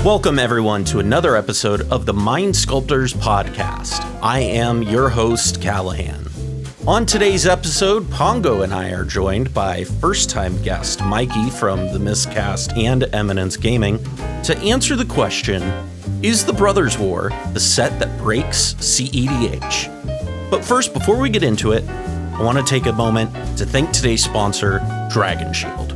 Welcome, everyone, to another episode of the Mind Sculptors podcast. I am your host, Callahan. On today's episode, Pongo and I are joined by first-time guest Mikey from the Miscast and Eminence Gaming to answer the question, is the Brothers War the set that breaks cEDH? But first, before we get into it, I want to take a moment to thank today's sponsor, Dragon Shield.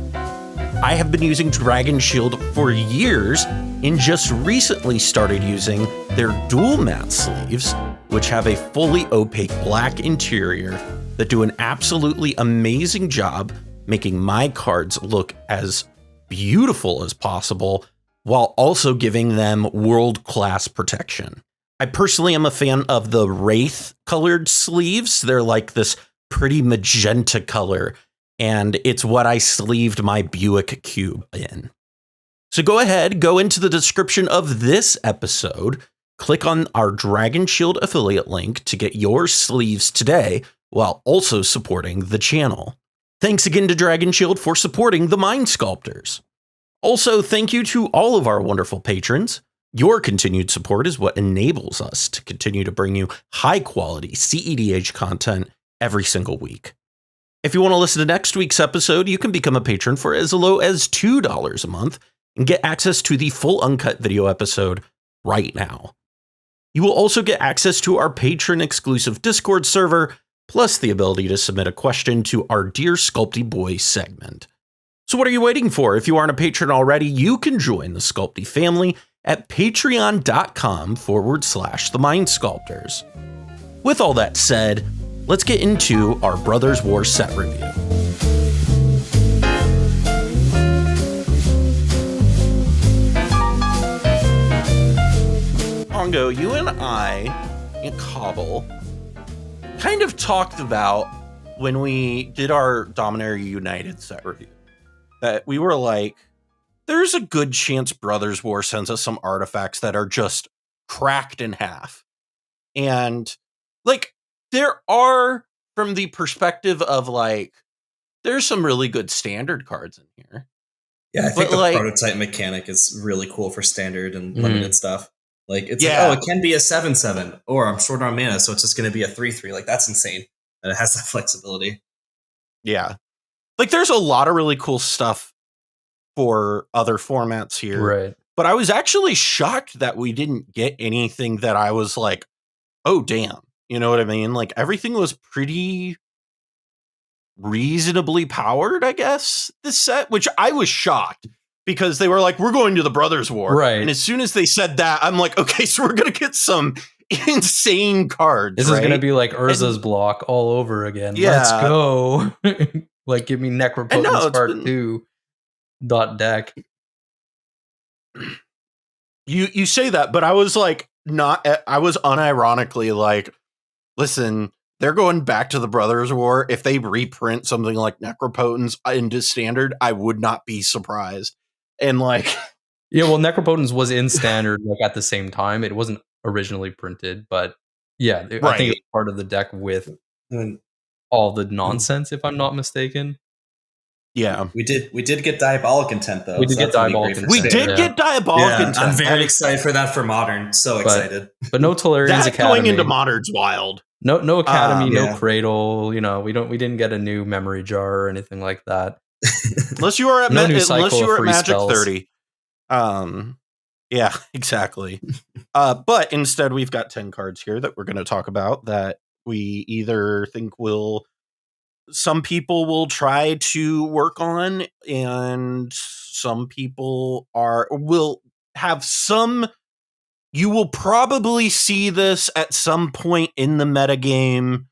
I have been using Dragon Shield for years and just recently started using their dual matte sleeves, which have a fully opaque black interior that do an absolutely amazing job making my cards look as beautiful as possible while also giving them world-class protection. I personally am a fan of the Wraith colored sleeves. They're like this pretty magenta color, and it's what I sleeved my Buick Cube in. So go ahead, go into the description of this episode, click on our Dragon Shield affiliate link to get your sleeves today while also supporting the channel. Thanks again to Dragon Shield for supporting the Mind Sculptors. Also, thank you to all of our wonderful patrons. Your continued support is what enables us to continue to bring you high quality cEDH content every single week. If you want to listen to next week's episode, you can become a patron for as low as $2 a month and get access to the full uncut video episode right now. You will also get access to our patron exclusive Discord server, plus the ability to submit a question to our Dear Sculpty Boy segment. So what are you waiting for? If you aren't a patron already, you can join the Sculpty family at patreon.com/the Mind Sculptors. With all that said, let's get into our Brothers War set review. Pongo, you and I and Cobble kind of talked about when we did our Dominaria United set review that we were like, there's a good chance Brothers War sends us some artifacts that are just cracked in half. And like, there are, from the perspective of like, there's some really good standard cards in here. Yeah, I think the prototype mechanic is really cool for standard and limited stuff. Like, it's like, oh, it can be a 7/7, or I'm short on mana, so it's just going to be a 3/3. Like, that's insane. And it has that flexibility. Yeah. Like, there's a lot of really cool stuff for other formats here. Right. But I was actually shocked that we didn't get anything that I was like, oh, damn. You know what I mean? Like, everything was pretty reasonably powered, I guess, this set, which I was shocked. Because they were like, we're going to the Brothers War. Right. And as soon as they said that, I'm like, okay, so we're going to get some insane cards. This is going to be like Urza's block all over again. Yeah. Let's go. Like, give me Necropotence Part 2 .deck. You say that, but I was like, I was unironically like, listen, they're going back to the Brothers War. If they reprint something like Necropotence into standard, I would not be surprised. And like, yeah, well, Necropotence was in standard like at the same time. It wasn't originally printed, but yeah, right. I think it's part of the deck with all the nonsense, if I'm not mistaken. Yeah, we did get Diabolic Intent though. We did get Diabolic Intent. We did get Diabolic Intent. I'm very excited for that for Modern. So excited. But no Tolarian's Academy. Going into Modern's wild. No Academy, no Cradle. You know, we didn't get a new Memory Jar or anything like that. Unless you were at Magic spells. 30. Yeah, exactly. But instead we've got 10 cards here that we're going to talk about that we either think some people will try to work on, and some people will have some. You will probably see this at some point in the metagame.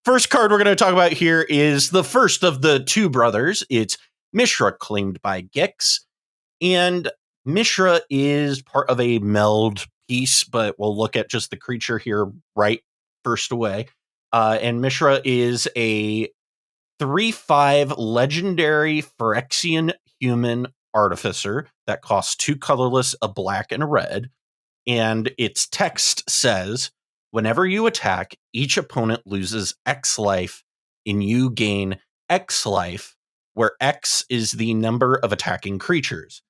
First card we're going to talk about here is the first of the two brothers. It's Mishra, claimed by Gix. And Mishra is part of a meld piece, but we'll look at just the creature here right first away. And Mishra is a 3/5 legendary Phyrexian human artificer that costs 2 colorless, a black, and a red. And its text says, whenever you attack, each opponent loses X life, and you gain X life, where X is the number of attacking creatures.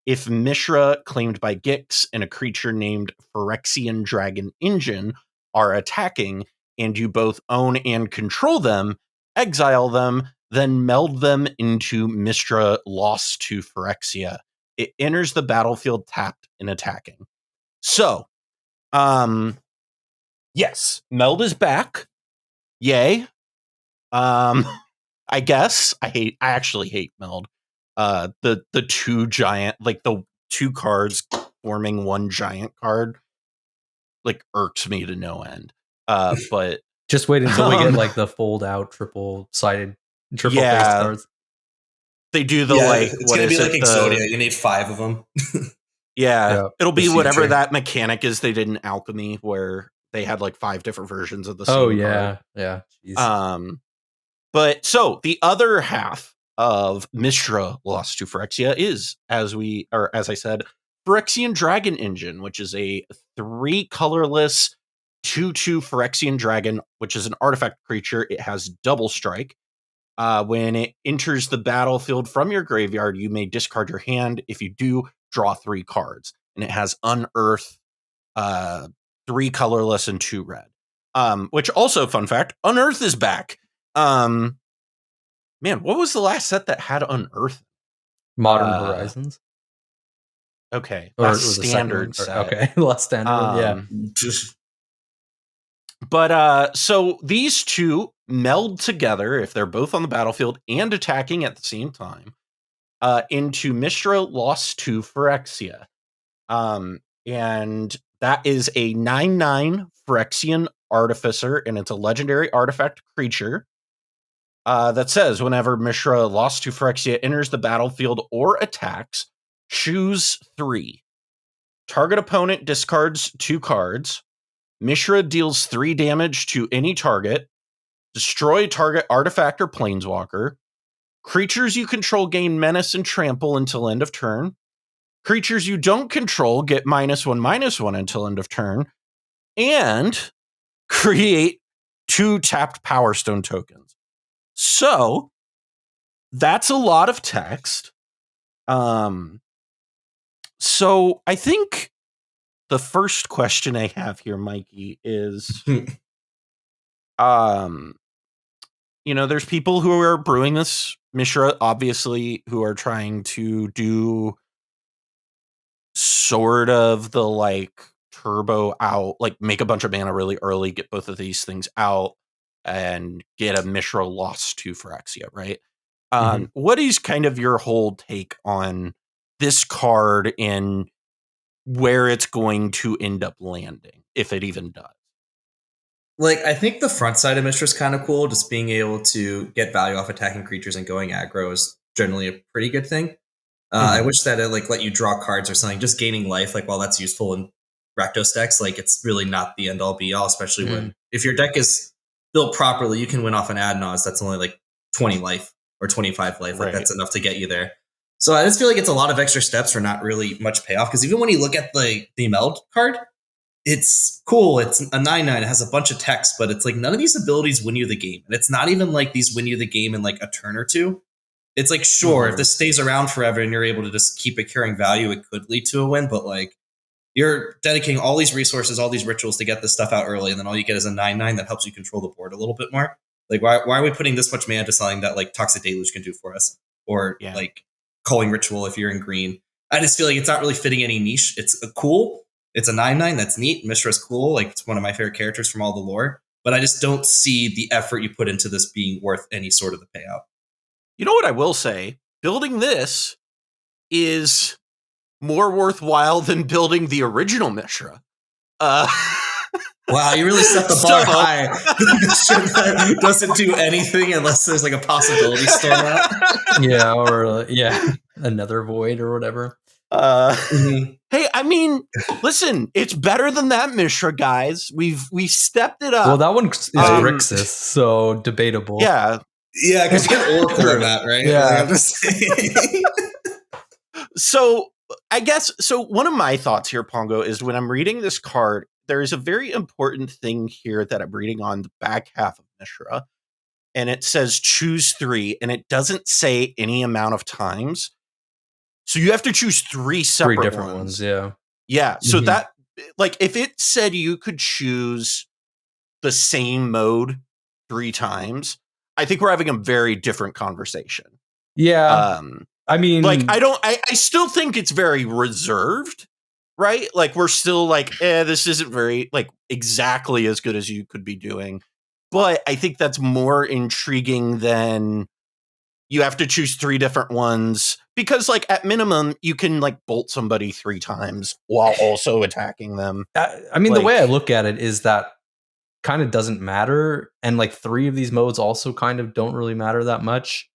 if Mishra, claimed by Gix, and a creature named Phyrexian Dragon Engine are attacking, and you both own and control them, exile them, then meld them into Mishra Lost to Phyrexia. It enters the battlefield tapped and attacking. So, yes, meld is back. Yay. I guess I actually hate meld. The two giant, like the two cards forming one giant card, like irks me to no end. But just wait until we get like the fold out triple face cards. They do the it's gonna be like Exodia. You need 5 of them. Yeah, it'll be whatever that mechanic is they did in Alchemy, where they had like 5 different versions of the same card. Yeah. Jeez. But so the other half of Mishra Lost to Phyrexia is, as I said, Phyrexian Dragon Engine, which is a 3 colorless 2/2 Phyrexian Dragon, which is an artifact creature. It has double strike. When it enters the battlefield from your graveyard, you may discard your hand. If you do, draw 3 cards. And it has Unearth, 3 colorless and 2 red. Which also, fun fact, Unearth is back. Man, what was the last set that had Unearth? Modern Horizons. Okay, last standard set. Okay, last standard. But so these two meld together if they're both on the battlefield and attacking at the same time into Mishra Lost to Phyrexia. And that is a 9/9 Phyrexian Artificer, and it's a legendary artifact creature that says whenever Mishra Lost to Phyrexia enters the battlefield or attacks, choose 3. Target opponent discards 2 cards. Mishra deals 3 damage to any target. Destroy target artifact or planeswalker. Creatures you control gain menace and trample until end of turn. Creatures you don't control get -1/-1 until end of turn. And create 2 tapped Power Stone tokens. So that's a lot of text. So I think the first question I have here, Mikey, is there's people who are brewing this Mishra, obviously, who are trying to do sort of the like turbo out, like make a bunch of mana really early, get both of these things out, and get a Mishra Lost to Phyrexia, right? What is kind of your whole take on this card and where it's going to end up landing, if it even does? Like, I think the front side of Mishra is kind of cool. Just being able to get value off attacking creatures and going aggro is generally a pretty good thing. I wish that it like let you draw cards or something. Just gaining life, like while that's useful in Rakdos decks, like it's really not the end all be all. Especially when if your deck is built properly, you can win off an Adnaz that's only like 20 life or 25 life. Like that's enough to get you there. So I just feel like it's a lot of extra steps for not really much payoff. Because even when you look at the Meld card, it's cool. It's a 9/9. It has a bunch of text, but it's like none of these abilities win you the game. And it's not even like these win you the game in like a turn or two. It's like, sure, if this stays around forever and you're able to just keep it carrying value, it could lead to a win. But like you're dedicating all these resources, all these rituals to get this stuff out early. And then all you get is a 9/9 that helps you control the board a little bit more. Like, why are we putting this much mana to something that like Toxic Deluge can do for us? Or like Culling Ritual if you're in green. I just feel like it's not really fitting any niche. It's cool. It's a 9/9 that's neat. Mishra's cool. Like, it's one of my favorite characters from all the lore. But I just don't see the effort you put into this being worth any sort of the payout. You know what I will say? Building this is more worthwhile than building the original Mishra. Wow, you really set the bar high. Mishra doesn't do anything unless there's like a possibility storm out. Yeah, or another void or whatever. Hey, I mean, listen, it's better than that Mishra, guys. We stepped it up. Well, that one is Grixis, so debatable. Yeah. Yeah, because you get Oracle in that, right? Yeah. Like, I'm just saying. So I guess, one of my thoughts here, Pongo, is when I'm reading this card, there is a very important thing here that I'm reading on the back half of Mishra. And it says choose 3, and it doesn't say any amount of times. So you have to choose three different ones. Yeah. Yeah. So that, like, if it said you could choose the same mode 3 times, I think we're having a very different conversation. Yeah. I mean, like, I still think it's very reserved, right? Like, we're still like, this isn't very, like, exactly as good as you could be doing. But I think that's more intriguing than you have to choose 3 different ones, because, like, at minimum, you can, like, bolt somebody 3 times while also attacking them. I mean, like, the way I look at it is that kind of doesn't matter, and like 3 of these modes also kind of don't really matter that much.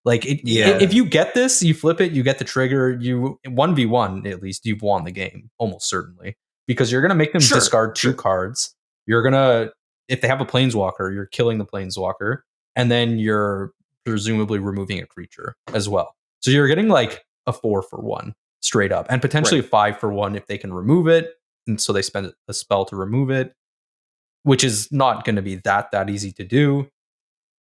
Like, if you get this, you flip it, you get the trigger, you 1v1 at least, you've won the game almost certainly, because you're gonna make them discard 2 cards. You're gonna, if they have a planeswalker, you're killing the planeswalker, and then you're presumably removing a creature as well. So you're getting like a 4-for-1 straight up, and potentially a 5-for-1 if they can remove it, and so they spend a spell to remove it, which is not going to be that easy to do,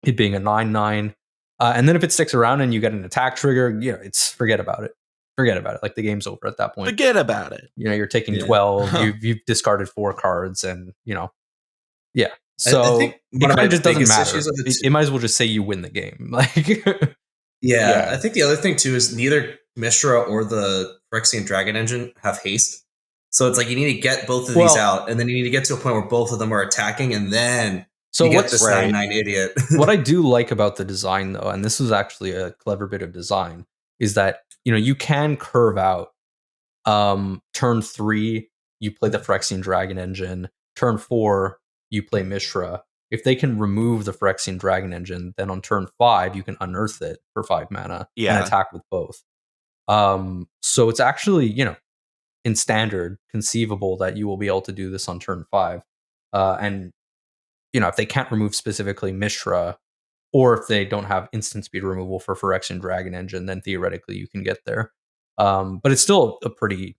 it being a 9/9. And then if it sticks around and you get an attack trigger, it's forget about it. Like, the game's over at that point. Forget about it. You're taking 12. You've discarded 4 cards, and yeah. So I think it kind of just doesn't matter. It might as well just say you win the game. Like, yeah. I think the other thing too is neither Mishra or the Phyrexian Dragon Engine have haste. So it's like you need to get both of these out, and then you need to get to a point where both of them are attacking, and then you get this 9/9 idiot. What I do like about the design, though, and this is actually a clever bit of design, is that you can curve out. Turn 3, you play the Phyrexian Dragon Engine. Turn 4, you play Mishra. If they can remove the Phyrexian Dragon Engine, then on turn 5 you can unearth it for 5 mana and attack with both. So it's actually in standard conceivable that you will be able to do this on turn 5. And if they can't remove specifically Mishra, or if they don't have instant speed removal for Phyrexian Dragon Engine, then theoretically you can get there. But it's still a pretty,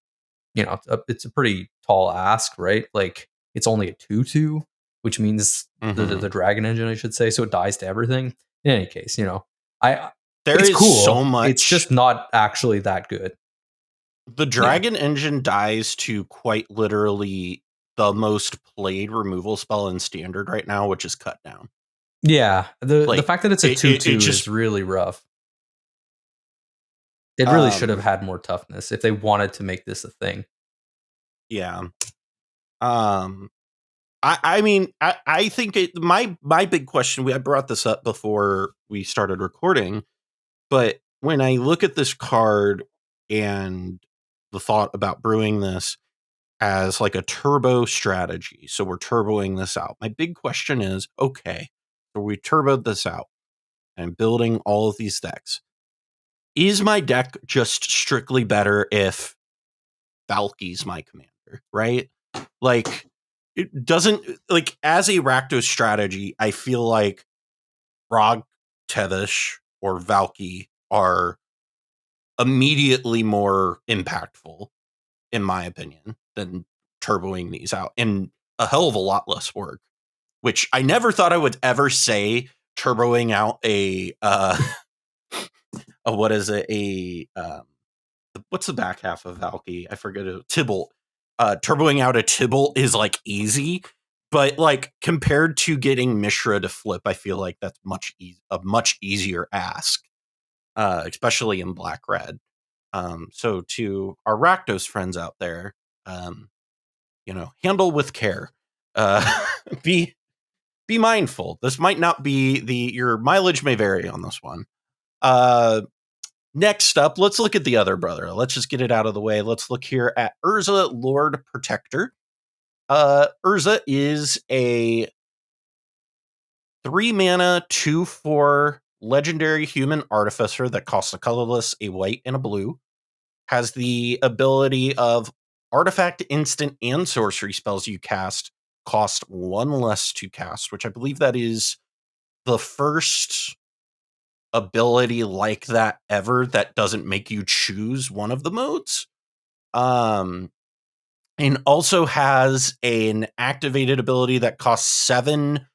it's a pretty tall ask, right? Like, it's only a 2/2, which means the Dragon Engine, I should say, so it dies to everything. In any case, it's cool. So much. It's just not actually that good. The Dragon Engine dies to quite literally the most played removal spell in Standard right now, which is Cut Down. Yeah, the fact that it's a 2/2 is really rough. It really should have had more toughness if they wanted to make this a thing. Yeah. I mean, I think my big question, I brought this up before we started recording, but when I look at this card and the thought about brewing this as like a turbo strategy, so we're turboing this out. My big question is, okay, so we turboed this out and building all of these decks. Is my deck just strictly better if Valky's my commander, right? Like, it doesn't, like, as a Rakdos strategy, I feel like Rog Tevish or Valky are immediately more impactful, in my opinion, than turboing these out, and a hell of a lot less work, which I never thought I would ever say. Turboing out what is it? What's the back half of Valky? I forget it. Tibalt. Turboing out a Tibalt is like easy, but like compared to getting Mishra to flip, I feel like that's a much easier ask, especially in black red. So to our Rakdos friends out there, handle with care. Be mindful. This might not be your mileage may vary on this one. Next up, let's look at the other brother. Let's just get it out of the way. Let's look here at Urza, Lord Protector. Urza is a 3-mana, 2/4 legendary human artificer that costs a colorless, a white, and a blue. Has the ability of artifact, instant, and sorcery spells you cast cost 1 less to cast, which I believe that is the first ability like that ever that doesn't make you choose one of the modes. And also has an activated ability that costs 7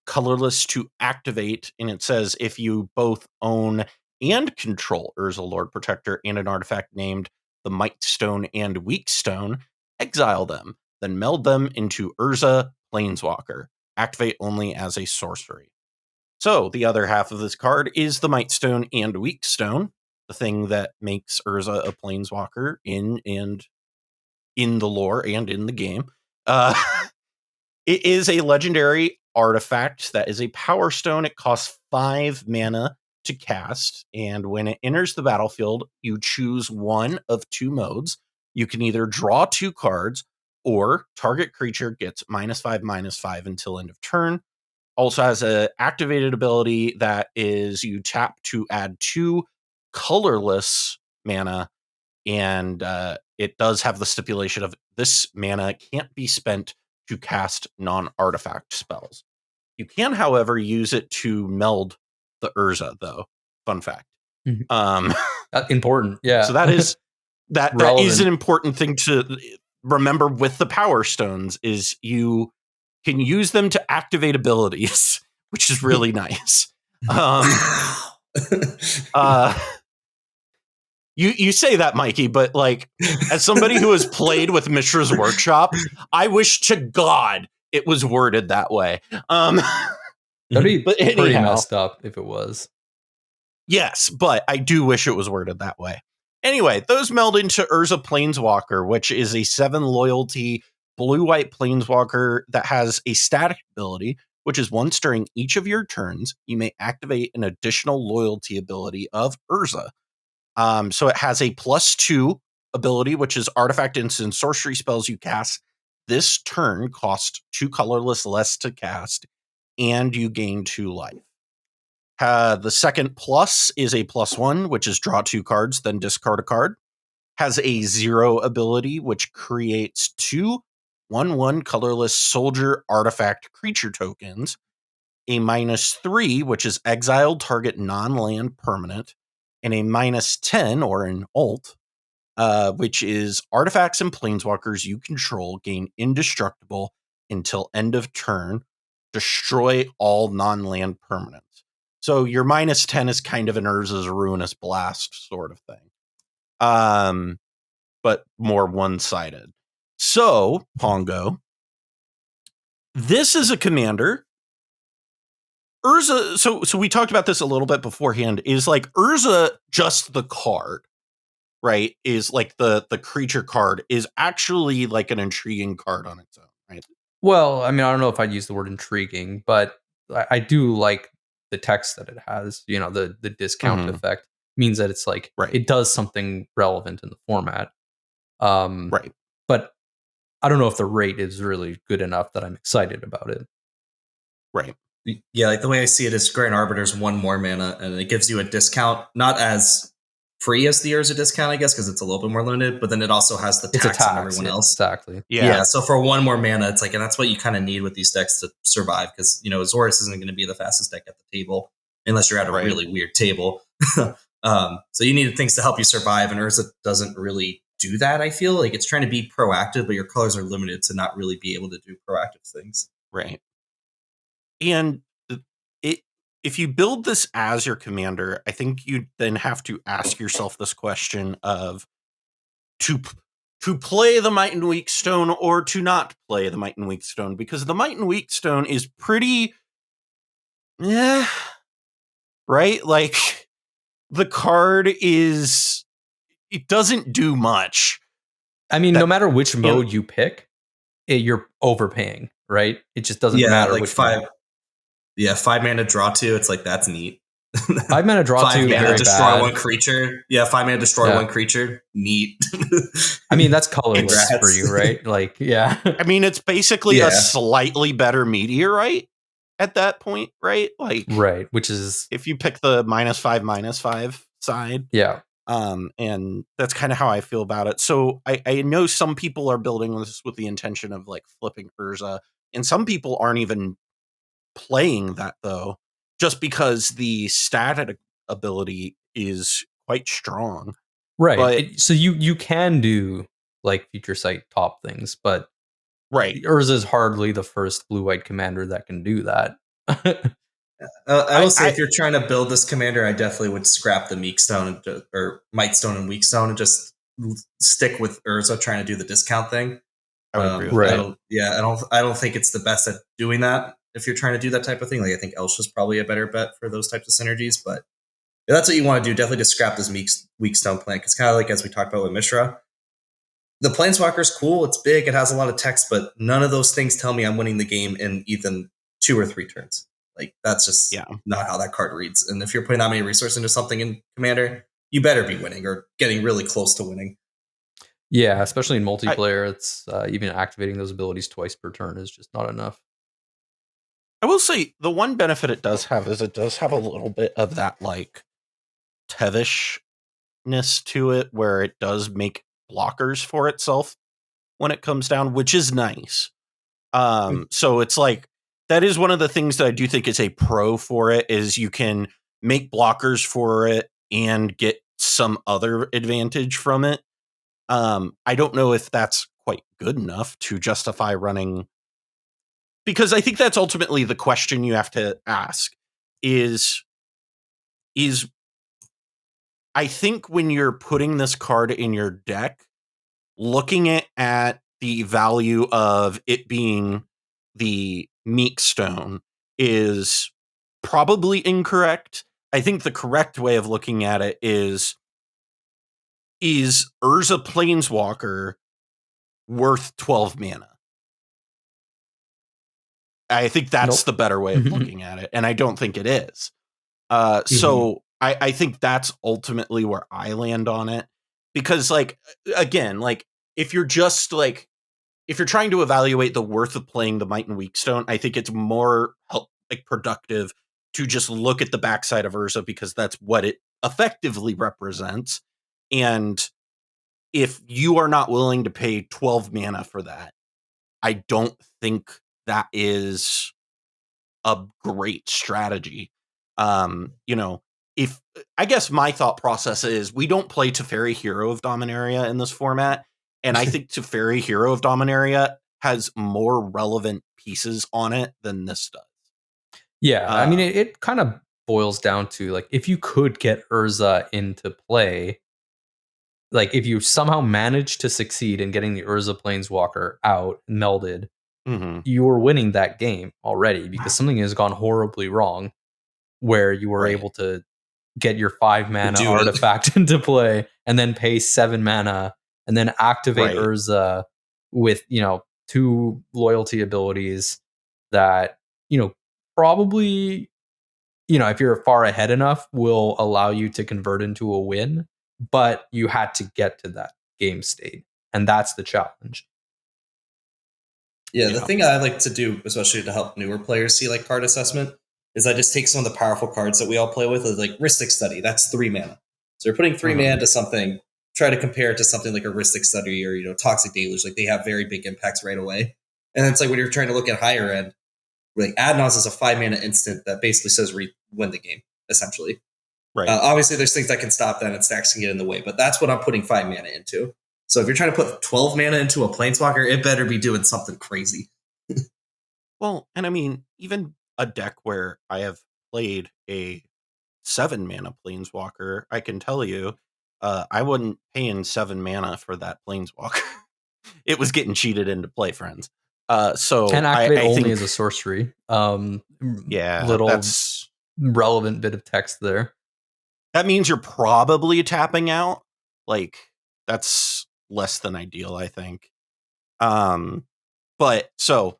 colorless to activate, and it says if you both own and control Urza Lord Protector and an artifact named the Mightstone and Weakstone, exile them, then meld them into Urza Planeswalker. Activate only as a sorcery. So the other half of this card is the Mightstone and Weakstone, the thing that makes Urza a Planeswalker in the lore and in the game. It is a legendary artifact that is a Power Stone. It costs 5 mana to cast, and when it enters the battlefield, you choose one of 2 modes. You can either draw 2 cards, or target creature gets -5/-5 until end of turn. Also has an activated ability that is you tap to add 2 colorless mana, and it does have the stipulation of this mana can't be spent to cast non-artifact spells. You can, however, use it to meld the Urza, though. Fun fact. Important, yeah. So that is that is an important thing to remember with the Power Stones, is you can use them to activate abilities, which is really nice. You say that, Mikey, but like, as somebody who has played with Mishra's Workshop, I wish to God it was worded that way. That'd be pretty messed up if it was. Yes, but I do wish it was worded that way. Anyway, those meld into Urza Planeswalker, which is a 7 loyalty blue-white Planeswalker that has a static ability, which is once during each of your turns, you may activate an additional loyalty ability of Urza. So it has a +2 ability, which is artifact, instant, sorcery spells you cast this turn cost 2 colorless less to cast, and you gain 2 life. The second plus is a +1, which is draw 2 cards, then discard a card. Has a 0 ability, which creates 2 1/1 colorless soldier artifact creature tokens. A -3, which is exiled target non-land permanent. And a -10, or an alt, which is artifacts and planeswalkers you control gain indestructible until end of turn. Destroy all non-land permanents. So your -10 is kind of an Urza's Ruinous Blast sort of thing. But more one-sided. So, Pongo, this is a commander. Urza, so we talked about this a little bit beforehand, is like Urza, just the card, right, is like the creature card is actually like an intriguing card on its own, right? Well, I mean, I don't know if I'd use the word intriguing, but I do like the text that it has. You know, the discount effect means that it's like, it does something relevant in the format. Right. But I don't know if the rate is really good enough that I'm excited about it. Right. Yeah, like the way I see it is Grand Arbiter's 1 more mana, and it gives you a discount, not as free as the Urza discount, I guess, because it's a little bit more limited, but then it also has the tax on everyone else. Exactly. Yeah, so for 1 more mana, it's like, and that's what you kind of need with these decks to survive, because, you know, Azorius isn't going to be the fastest deck at the table, unless you're at a really weird table. So you need things to help you survive, and Urza doesn't really do that, I feel. Like, it's trying to be proactive, but your colors are limited to not really be able to do proactive things. Right. And if you build this as your commander, I think you then have to ask yourself this question of to play the Might and Weakstone or to not play the Might and Weakstone, because the Might and Weakstone is pretty, right? Like, the card is, it doesn't do much. I mean, no matter which mode you pick, you're overpaying, right? It just doesn't matter. Like which 5 mode. Yeah, 5 mana draw 2. It's like, that's neat. 5 mana draw 2, 5 mana very destroy bad. 1 creature. Yeah, 5 mana destroy 1 creature. Neat. I mean, that's colorless for you, right? Like, yeah. I mean, it's basically a slightly better meteorite at that point, right? Like, right, which is if you pick the -5/-5 side. Yeah. And that's kind of how I feel about it. So I know some people are building this with the intention of like flipping Urza, and some people aren't even playing that, though, just because the static ability is quite strong. Right. But, so you can do like feature site top things, but right, Urza is hardly the first blue-white commander that can do that. I will say, if you're trying to build this commander, I definitely would scrap the Meekstone or Mightstone and Weakstone and just stick with Urza trying to do the discount thing. I would agree with that. I don't think it's the best at doing that if you're trying to do that type of thing. Like, I think Elsha's probably a better bet for those types of synergies. But if that's what you want to do, definitely just scrap this Weakstone plan. Because kind of like as we talked about with Mishra, the Planeswalker's cool. It's big. It has a lot of text, but none of those things tell me I'm winning the game in even 2 or 3 turns. Like, that's just not how that card reads. And if you're putting that many resources into something in Commander, you better be winning or getting really close to winning. Yeah, especially in multiplayer, it's even activating those abilities twice per turn is just not enough. I will say the one benefit it does have is it does have a little bit of that like Tevishness to it, where it does make blockers for itself when it comes down, which is nice. So it's like, that is one of the things that I do think is a pro for it, is you can make blockers for it and get some other advantage from it. I don't know if that's quite good enough to justify running, because I think that's ultimately the question you have to ask is I think when you're putting this card in your deck, looking at the value of it being the Meekstone is probably incorrect. I think the correct way of looking at it is Urza Planeswalker worth 12 mana? I think that's the better way of looking at it, and I don't think it is. So I think that's ultimately where I land on it, because, like, again, like, if you're just like, if you're trying to evaluate the worth of playing the Might and Weakstone, I think it's more productive to just look at the backside of Urza, because that's what it effectively represents. And if you are not willing to pay 12 mana for that, I don't think that is a great strategy. If I guess my thought process is, we don't play Teferi, Hero of Dominaria in this format. And I think Teferi, Hero of Dominaria has more relevant pieces on it than this does. Yeah, I mean, it kind of boils down to, like, if you could get Urza into play, like, if you somehow manage to succeed in getting the Urza Planeswalker out, melded, you're winning that game already, because something has gone horribly wrong where you were able to get your 5 mana artifact into play and then pay 7 mana and then activate Urza with, 2 loyalty abilities that, probably, if you're far ahead enough, will allow you to convert into a win, but you had to get to that game state, and that's the challenge. Yeah, the thing I like to do, especially to help newer players see like card assessment, is I just take some of the powerful cards that we all play with, like Rhystic Study. That's 3 mana. So you're putting 3 mana to something, try to compare it to something like a Rhystic Study or, Toxic Deluge. Like, they have very big impacts right away. And it's like when you're trying to look at higher end, like Adnos is a 5 mana instant that basically says win the game, essentially. Right. Obviously, there's things that can stop that and stacks can get in the way, but that's what I'm putting 5 mana into. So if you're trying to put 12 mana into a Planeswalker, it better be doing something crazy. Well, and I mean, even a deck where I have played a 7 mana Planeswalker, I can tell you, I wouldn't pay in 7 mana for that Planeswalker. It was getting cheated into play, friends. So and activate I only think, as a sorcery. That's relevant bit of text there. That means you're probably tapping out. Like, that's less than ideal, I think. But so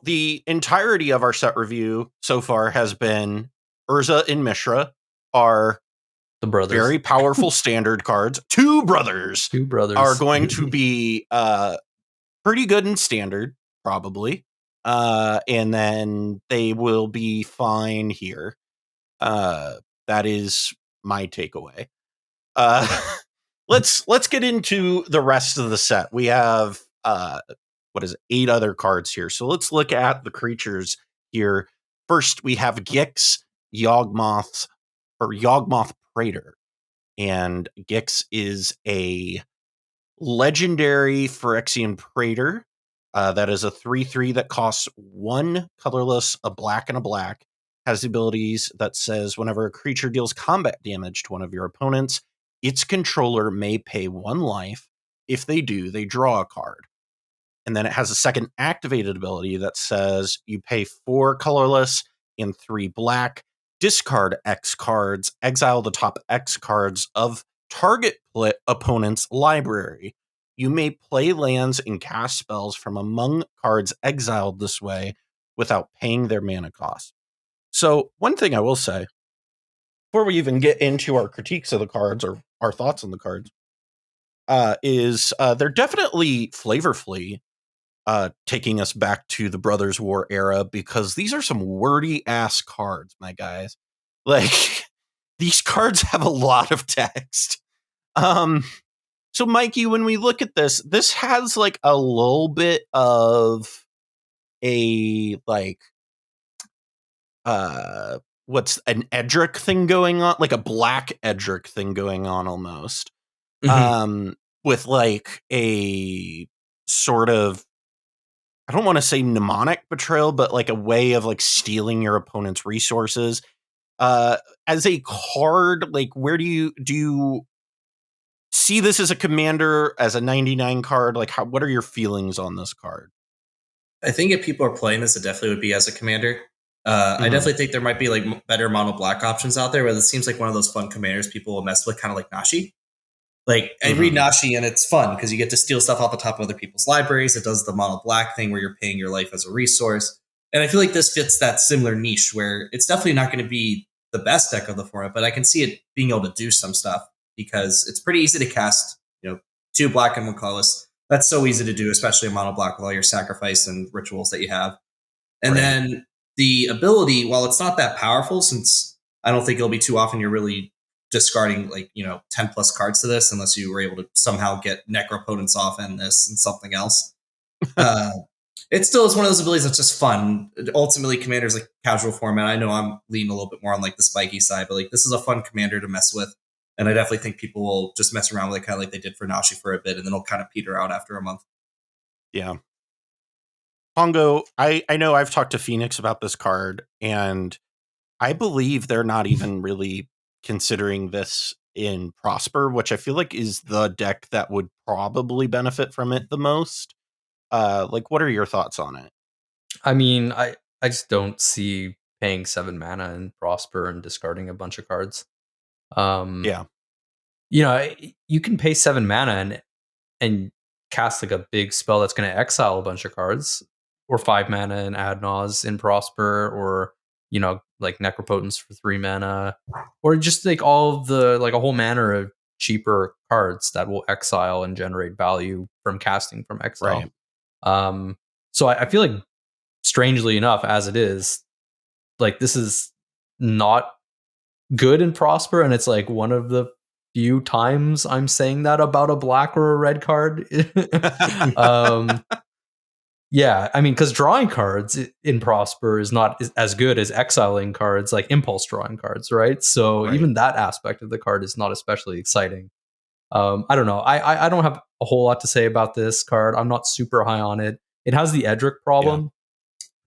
the entirety of our set review so far has been Urza and Mishra are the brothers, very powerful standard cards. Two brothers are going to be pretty good in standard, probably. And then they will be fine here. That is my takeaway. Let's get into the rest of the set. We have 8 other cards here. So let's look at the creatures here. First, we have Gix, Yawgmoth Praetor. And Gix is a legendary Phyrexian Praetor That is a 3/3 that costs 1 colorless, a black, and a black. Has the abilities that says whenever a creature deals combat damage to one of your opponents, its controller may pay 1 life. If they do, they draw a card. And then it has a second activated ability that says you pay 4 colorless and 3 black, discard X cards, exile the top X cards of target opponent's library. You may play lands and cast spells from among cards exiled this way without paying their mana cost. So one thing I will say, before we even get into our critiques of the cards or our thoughts on the cards, is they're definitely flavorfully taking us back to the Brothers War era, because these are some wordy ass cards, my guys. Like, these cards have a lot of text. So Mikey, when we look at this has like a little bit of a like what's an Edric thing going on, like a black Edric thing going on almost. With like a sort of, I don't want to say mnemonic betrayal, but like a way of like stealing your opponent's resources. As a card, like where do you see this as a commander, as a 99 card? Like what are your feelings on this card? I think if people are playing this, it definitely would be as a commander. I definitely think there might be like better mono black options out there, but it seems like one of those fun commanders people will mess with, kind of like Nashi. Like I read Nashi and it's fun because you get to steal stuff off the top of other people's libraries. It does the mono black thing where you're paying your life as a resource. And I feel like this fits that similar niche where it's definitely not going to be the best deck of the format, but I can see it being able to do some stuff because it's pretty easy to cast, 2 black and 1 colorless. That's so easy to do, especially in mono black with all your sacrifice and rituals that you have. And then the ability, while it's not that powerful, since I don't think it'll be too often you're really discarding 10 plus cards to this, unless you were able to somehow get necropotence off and this and something else. It still is one of those abilities that's just fun. Ultimately, commander's like casual format. I know I'm leaning a little bit more on like the spiky side, but like this is a fun commander to mess with. And I definitely think people will just mess around with it kind of like they did for Nashi for a bit, and then it'll kind of peter out after a month. Yeah. Pongo, I know I've talked to Fenix about this card, and I believe they're not even really considering this in Prosper, which I feel like is the deck that would probably benefit from it the most. Like, what are your thoughts on it? I mean, I just don't see paying 7 mana in Prosper and discarding a bunch of cards. Yeah. You can pay 7 mana and cast like a big spell that's going to exile a bunch of cards, or 5 mana and Ad Naus in Prosper, or like Necropotence for 3 mana, or just like all of the like a whole manner of cheaper cards that will exile and generate value from casting from exile. Right. So I feel like, strangely enough, as it is, like this is not good in Prosper, and it's like one of the few times I'm saying that about a black or a red card. Yeah, I mean, because drawing cards in Prosper is not as good as exiling cards, like impulse drawing cards, right? So even that aspect of the card is not especially exciting. I don't know. I don't have a whole lot to say about this card. I'm not super high on it. It has the Edric problem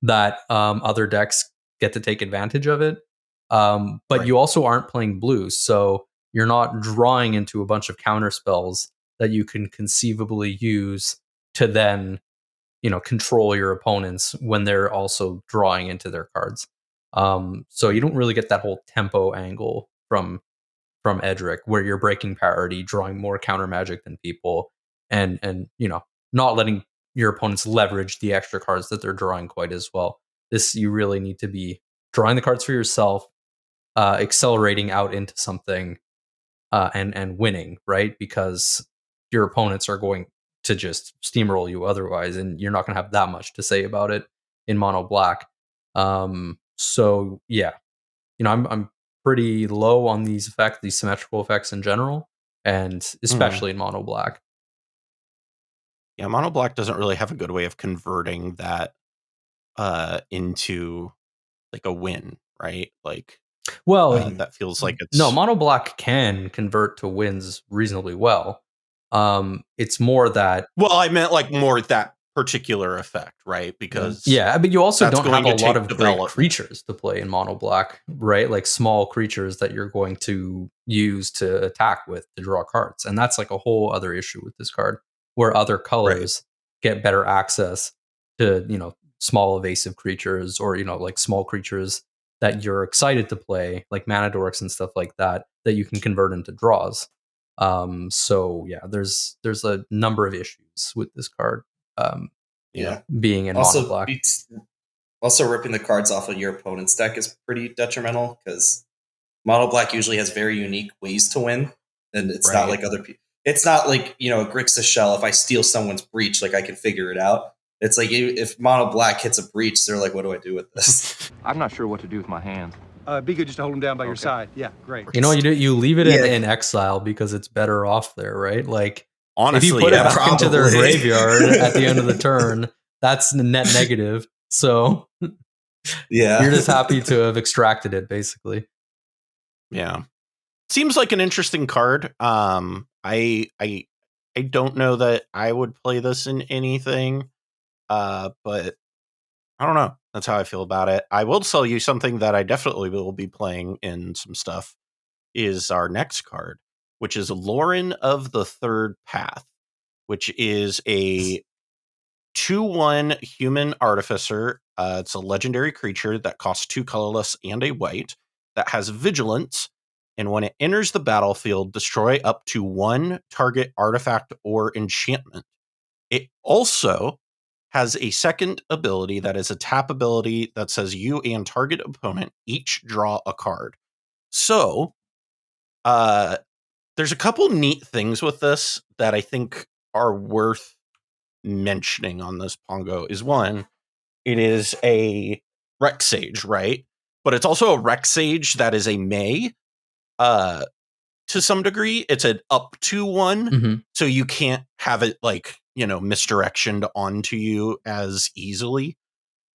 that other decks get to take advantage of it. But you also aren't playing blue, so you're not drawing into a bunch of counter spells that you can conceivably use to then control your opponents when they're also drawing into their cards. So you don't really get that whole tempo angle from Edric, where you're breaking parity, drawing more counter magic than people, and not letting your opponents leverage the extra cards that they're drawing quite as well. This, you really need to be drawing the cards for yourself, accelerating out into something, and winning, right? Because your opponents are going to just steamroll you otherwise, and you're not going to have that much to say about it in mono black. So yeah, I'm pretty low on these effects, these symmetrical effects in general, and especially in mono black. Yeah, mono black doesn't really have a good way of converting that into like a win, right? Like, well, that feels like it's mono black can convert to wins reasonably well. It's more that, well, I meant like more that particular effect, right? Because but you also don't have a lot of great creatures to play in mono black, right? Like small creatures that you're going to use to attack with to draw cards, and that's like a whole other issue with this card, where other colors get better access to small evasive creatures, or like small creatures that you're excited to play, like mana dorks and stuff like that you can convert into draws. So yeah, there's a number of issues with this card. Being in mono black. Also, ripping the cards off of your opponent's deck is pretty detrimental, because mono black usually has very unique ways to win, and it's not like other people. It's not like Grixis Shell. If I steal someone's breach, like I can figure it out. It's like if mono black hits a breach, they're like, "What do I do with this?" I'm not sure what to do with my hands. Be good just to hold him down by your side. Yeah, great. You leave it in exile because it's better off there, right? Like, honestly, if you put it back into their graveyard at the end of the turn, that's net negative. So you're just happy to have extracted it, basically. Yeah, seems like an interesting card. I don't know that I would play this in anything, but I don't know. That's how I feel about it. I will tell you something that I definitely will be playing in some stuff is our next card, which is Loran of the Third Path, which is a 2/1 human artificer. It's a legendary creature that costs 2 colorless and a white that has vigilance. And when it enters the battlefield, destroy up to 1 target artifact or enchantment. It also has a second ability that is a tap ability that says you and target opponent each draw a card. So there's a couple neat things with this that I think are worth mentioning on this Pongo. Is one, it is a Rex Sage, right? But it's also a Rex Sage that is a May. To some degree, it's an up to 1, so you can't have it like misdirectioned onto you as easily.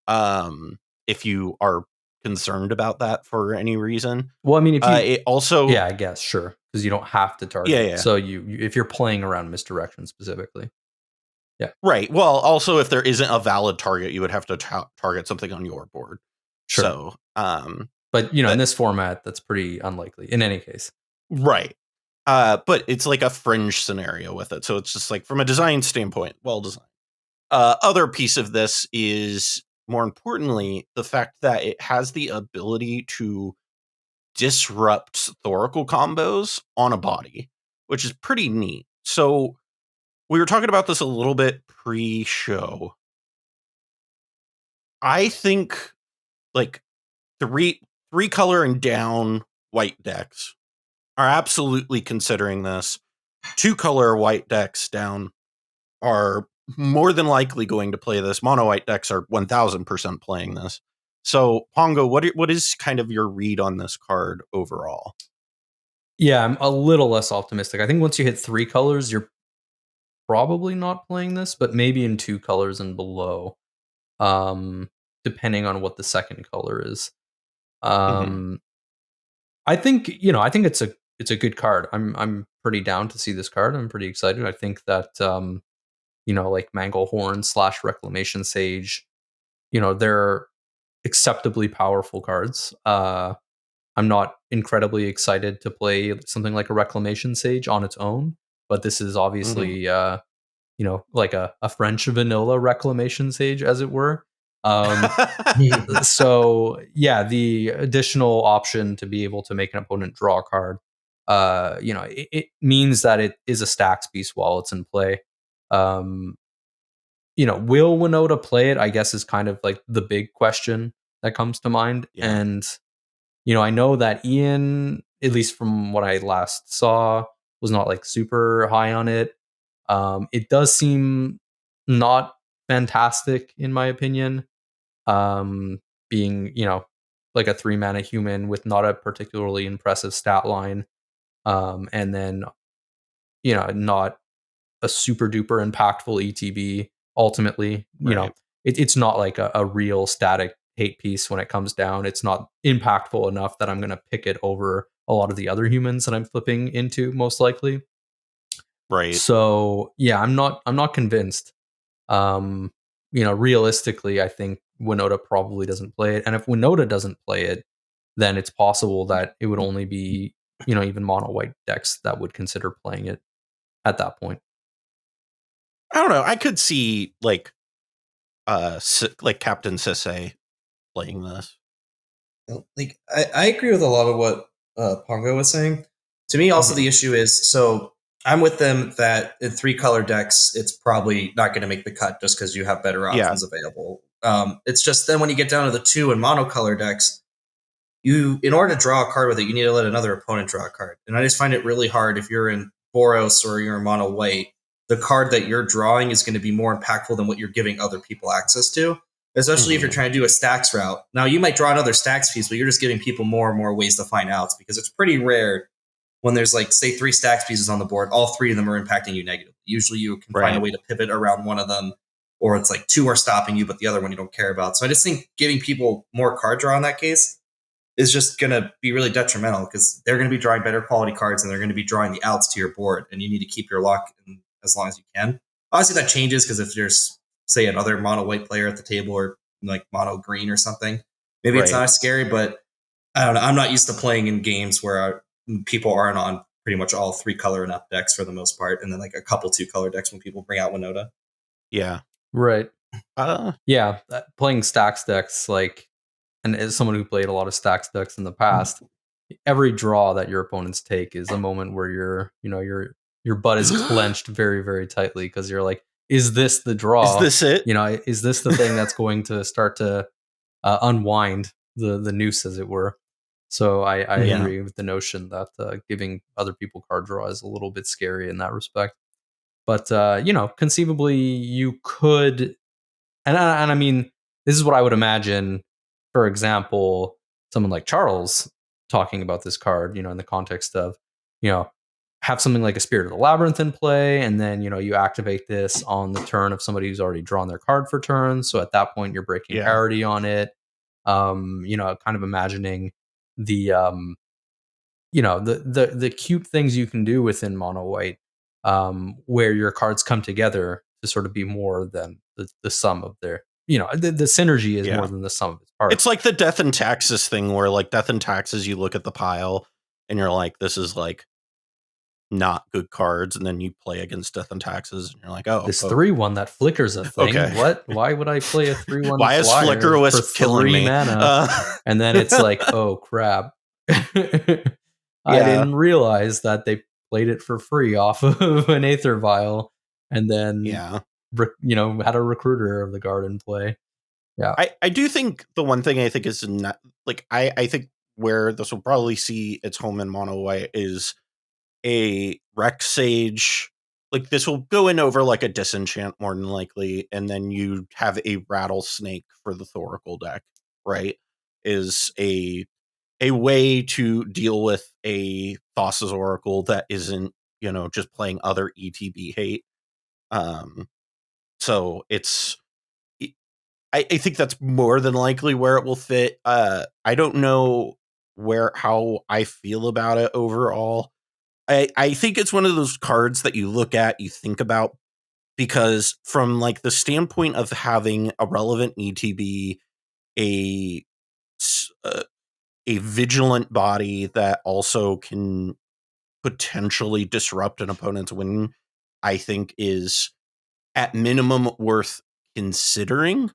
If you are concerned about that for any reason. Well, I mean, if you it also, I guess sure, because you don't have to target. Yeah. So you if you're playing around misdirection specifically. Yeah. Right. Well, also if there isn't a valid target, you would have to target something on your board. Sure. So, but in this format, that's pretty unlikely in any case. Right. But it's like a fringe scenario with it. So it's just like from a design standpoint, well designed. Other piece of this is, more importantly, the fact that it has the ability to disrupt Thoracle combos on a body, which is pretty neat. So we were talking about this a little bit pre-show. I think like three color and down white decks are absolutely considering this. 2 color white decks down are more than likely going to play this. Mono white decks are 1000% playing this. So Pongo, what is kind of your read on this card overall? Yeah, I'm a little less optimistic. I think once you hit 3 colors, you're probably not playing this, but maybe in 2 colors and below, depending on what the second color is. I think it's a good card. I'm pretty down to see this card. I'm pretty excited. I think that like Manglehorn / Reclamation Sage, they're acceptably powerful cards. I'm not incredibly excited to play something like a Reclamation Sage on its own, but this is obviously like a French vanilla Reclamation Sage, as it were. So yeah, the additional option to be able to make an opponent draw a card, it means that it is a stacks piece while it's in play. Will Winota play it, I guess, is kind of like the big question that comes to mind. Yeah. And I know that Ian, at least from what I last saw, was not like super high on it. It does seem not fantastic in my opinion. Being, like a 3 mana human with not a particularly impressive stat line. And then, not a super duper impactful ETB ultimately. Right. It's not like a real static hate piece when it comes down. It's not impactful enough that I'm going to pick it over a lot of the other humans that I'm flipping into, most likely. Right. So yeah, I'm not convinced. And realistically, I think Winota probably doesn't play it. And if Winota doesn't play it, then it's possible that it would only be, even mono white decks that would consider playing it at that point. I don't know. I could see like Captain Sisse playing this. Like I agree with a lot of what Pongo was saying. To me, also the issue is, so I'm with them that in 3-color decks, it's probably not going to make the cut just because you have better options available. It's just then when you get down to the 2 and monocolor decks, in order to draw a card with it, you need to let another opponent draw a card. And I just find it really hard if you're in Boros or you're in mono white, the card that you're drawing is going to be more impactful than what you're giving other people access to, especially if you're trying to do a stacks route. Now, you might draw another stacks piece, but you're just giving people more and more ways to find outs, because it's pretty rare when there's like, say, 3 stacks pieces on the board, all 3 of them are impacting you negatively. Usually you can find a way to pivot around one of them, or it's like 2 are stopping you, but the other one you don't care about. So I just think giving people more card draw in that case is just going to be really detrimental, because they're going to be drawing better quality cards and they're going to be drawing the outs to your board, and you need to keep your luck as long as you can. Obviously that changes, because if there's, say, another mono white player at the table, or like mono green or something, maybe it's not as scary. But I don't know. I'm not used to playing in games where people aren't on pretty much all 3-color and up decks for the most part, and then like a couple 2-color decks when people bring out Winota. Yeah. Right. Playing stacks decks, and as someone who played a lot of stacks decks in the past, every draw that your opponents take is a moment where your butt is clenched very, very tightly, because you're like, is this the draw? Is this it? Is this the thing that's going to start to unwind the noose, as it were? So I agree with the notion that giving other people card draw is a little bit scary in that respect. But conceivably you could, and I mean, this is what I would imagine. For example, someone like Charles talking about this card, in the context of, have something like a Spirit of the Labyrinth in play, and then, you activate this on the turn of somebody who's already drawn their card for turn. So at that point, you're breaking parity on it. Kind of imagining the, the cute things you can do within mono white, where your cards come together to sort of be more than the sum of their, the synergy is more than the sum of its parts. It's like the Death and Taxes thing, where like Death and Taxes, you look at the pile and you're like, this is like not good cards, and then you play against Death and Taxes and you're like, this 3/1 that flickers a thing. What? Why would I play a 3/1? Why is Flicker was killing me? And then it's like, oh crap. I didn't realize that they played it for free off of an Aether Vial, and then had a Recruiter of the Guard in play. Yeah, I do think the one thing I think is not, like, I think where this will probably see its home in mono white is a Rex Sage. Like, this will go in over like a Disenchant more than likely, and then you have a Rattlesnake for the Thoracle deck, right? Is a way to deal with a Thassa's Oracle that isn't, just playing other ETB hate. So it's, I think that's more than likely where it will fit. I don't know how I feel about it overall. I think it's one of those cards that you look at, you think about, because from like the standpoint of having a relevant ETB, a vigilant body that also can potentially disrupt an opponent's win, I think is at minimum worth considering.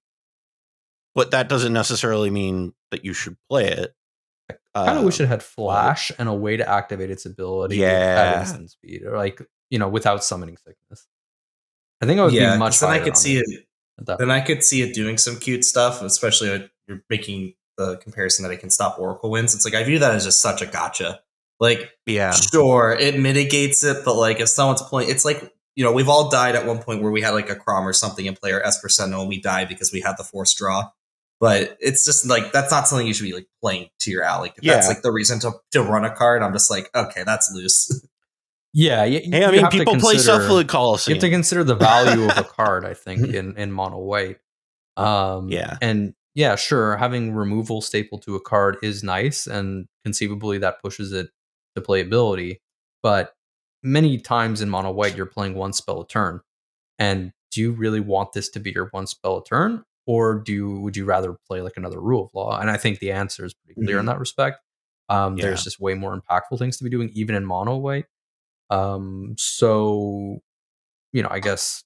But that doesn't necessarily mean that you should play it. I kind of wish it had flash and a way to activate its ability at instant speed, or without summoning sickness. I think I would be much. Then I could see it. Then I could see it doing some cute stuff, especially if you're making the comparison that it can stop Oracle wins. It's like, I view that as just such a gotcha. Like, sure, it mitigates it, but like if someone's playing, it's like, we've all died at one point where we had like a Crom or something in play, or Esper Sentinel, and we died because we had the forced draw. But it's just like, that's not something you should be like playing to your alley. If that's like the reason to run a card, I'm just like, okay, that's loose. Yeah. Hey, I mean, people play Suffolk Coliseum. You have to consider the value of a card, I think, in mono white. And yeah, sure, having removal staple to a card is nice, and conceivably that pushes it to playability. But many times in mono white, you're playing one spell a turn. And do you really want this to be your one spell a turn, or would you rather play like another Rule of Law? And I think the answer is pretty clear in that respect. There's just way more impactful things to be doing, even in mono white. So, I guess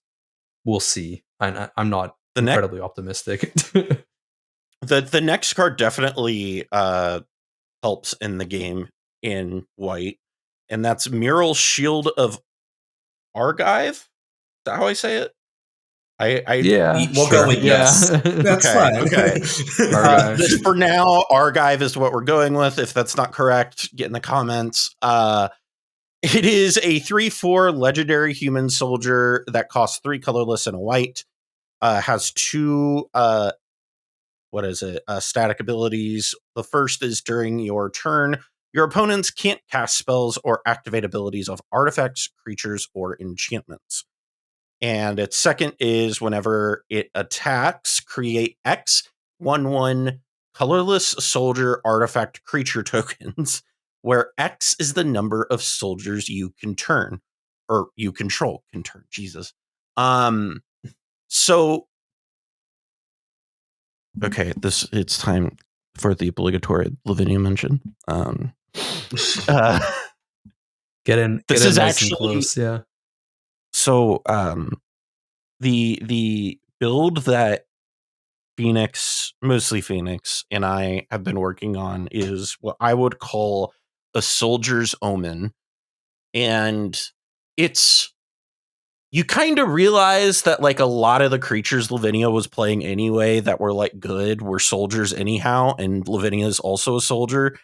we'll see. I'm not incredibly optimistic. The next card definitely helps in the game in white, and that's Myrel, Shield of Argive. Is that how I say it? We'll go with yes. That's fine. Okay. For now, Argive is what we're going with. If that's not correct, get in the comments. It is a 3/4 legendary human soldier that costs 3 colorless and a white. Has 2 static abilities. The first is during your turn, your opponents can't cast spells or activate abilities of artifacts, creatures, or enchantments. And its second is whenever it attacks, create X 1/1 colorless soldier artifact creature tokens, where X is the number of soldiers you can turn, or you control can turn. Jesus. So okay, it's time for the obligatory LeVine mention. Get in. This is actually close, yeah. So the build that mostly Fenix, and I have been working on is what I would call a soldier's omen. And you kind of realize that like a lot of the creatures Lavinia was playing anyway that were like good were soldiers anyhow, and Lavinia is also a soldier.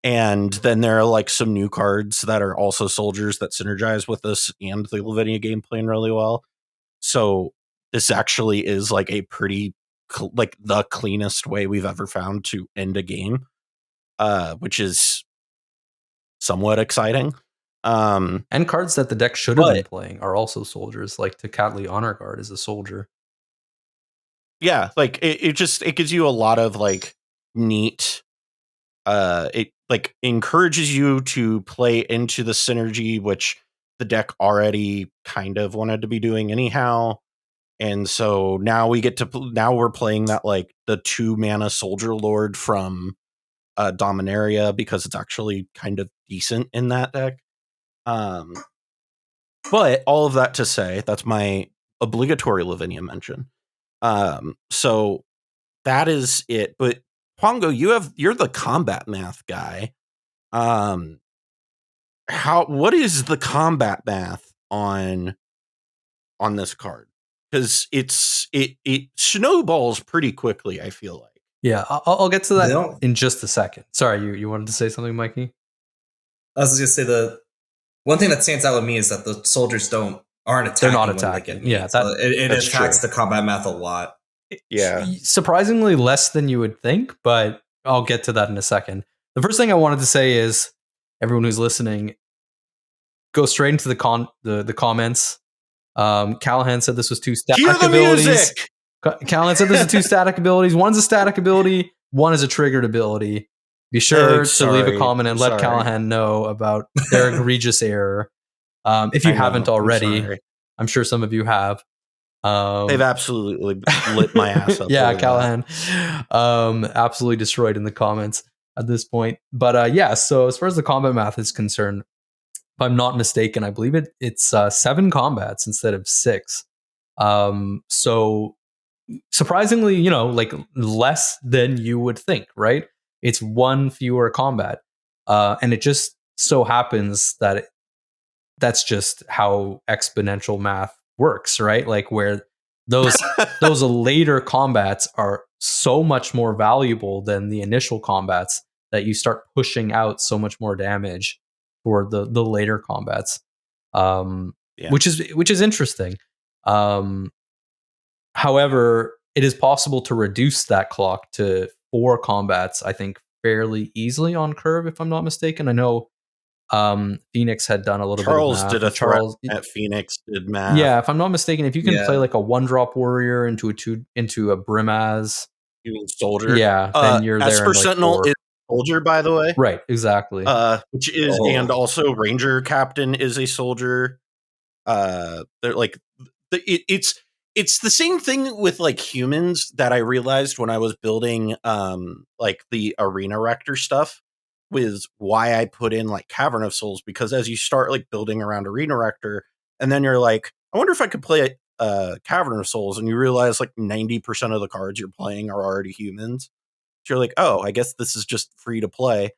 And then there are like some new cards that are also soldiers that synergize with this and the Lavinia game plan really well. So this actually is like a pretty like the cleanest way we've ever found to end a game, which is somewhat exciting. And cards that the deck should have been playing are also soldiers, like Tecatli Honor Guard is a soldier. Yeah, like it gives you a lot of like neat. It like encourages you to play into the synergy, which the deck already kind of wanted to be doing anyhow. And so now we're playing that like the 2 mana Soldier Lord from Dominaria, because it's actually kind of decent in that deck. But all of that to say, that's my obligatory Lavinia mention. So that is it. But Pongo, you're the combat math guy. What is the combat math on this card? Because it snowballs pretty quickly, I feel like. Yeah, I'll get to that in just a second. Sorry, you wanted to say something, Mikey? I was just gonna say the one thing that stands out with me is that the soldiers aren't attacking. They're not attacking. Yeah, so it attacks the combat math a lot. Yeah, surprisingly less than you would think, but I'll get to that in a second. The first thing I wanted to say is, everyone who's listening, go straight into the comments. Callahan said this was 2 static abilities. Music! Callahan said this is 2 static abilities. One's a static ability, one is a triggered ability. Be sure to leave a comment and let Callahan know about their egregious error. If you haven't already, I'm sure some of you have. They've absolutely lit my ass up. Yeah, Callahan absolutely destroyed in the comments at this point. But so as far as the combat math is concerned, if I'm not mistaken, I believe it's 7 combats instead of 6. So surprisingly, like less than you would think, right? It's 1 fewer combat. And it just so happens that that's just how exponential math works, right? Like where those later combats are so much more valuable than the initial combats, that you start pushing out so much more damage for the later combats, which is interesting. However, it is possible to reduce that clock to 4 combats, I think, fairly easily on curve, if I'm not mistaken. I know Phoenix had done a little bit of math. Did a threat at Phoenix did math. Yeah, if I'm not mistaken, if you can play like a 1-drop warrior into a Brimaz soldier, then you're there. Esper Sentinel is soldier, by the way. Right, exactly. Which is and also Ranger Captain is a soldier. They're like it's it's the same thing with like humans that I realized when I was building like the Arena Rector stuff, with why I put in like Cavern of Souls, because as you start like building around Arena Rector, and then you're like, I wonder if I could play Cavern of Souls, and you realize like 90% of the cards you're playing are already humans. So you're like, oh, I guess this is just free to play.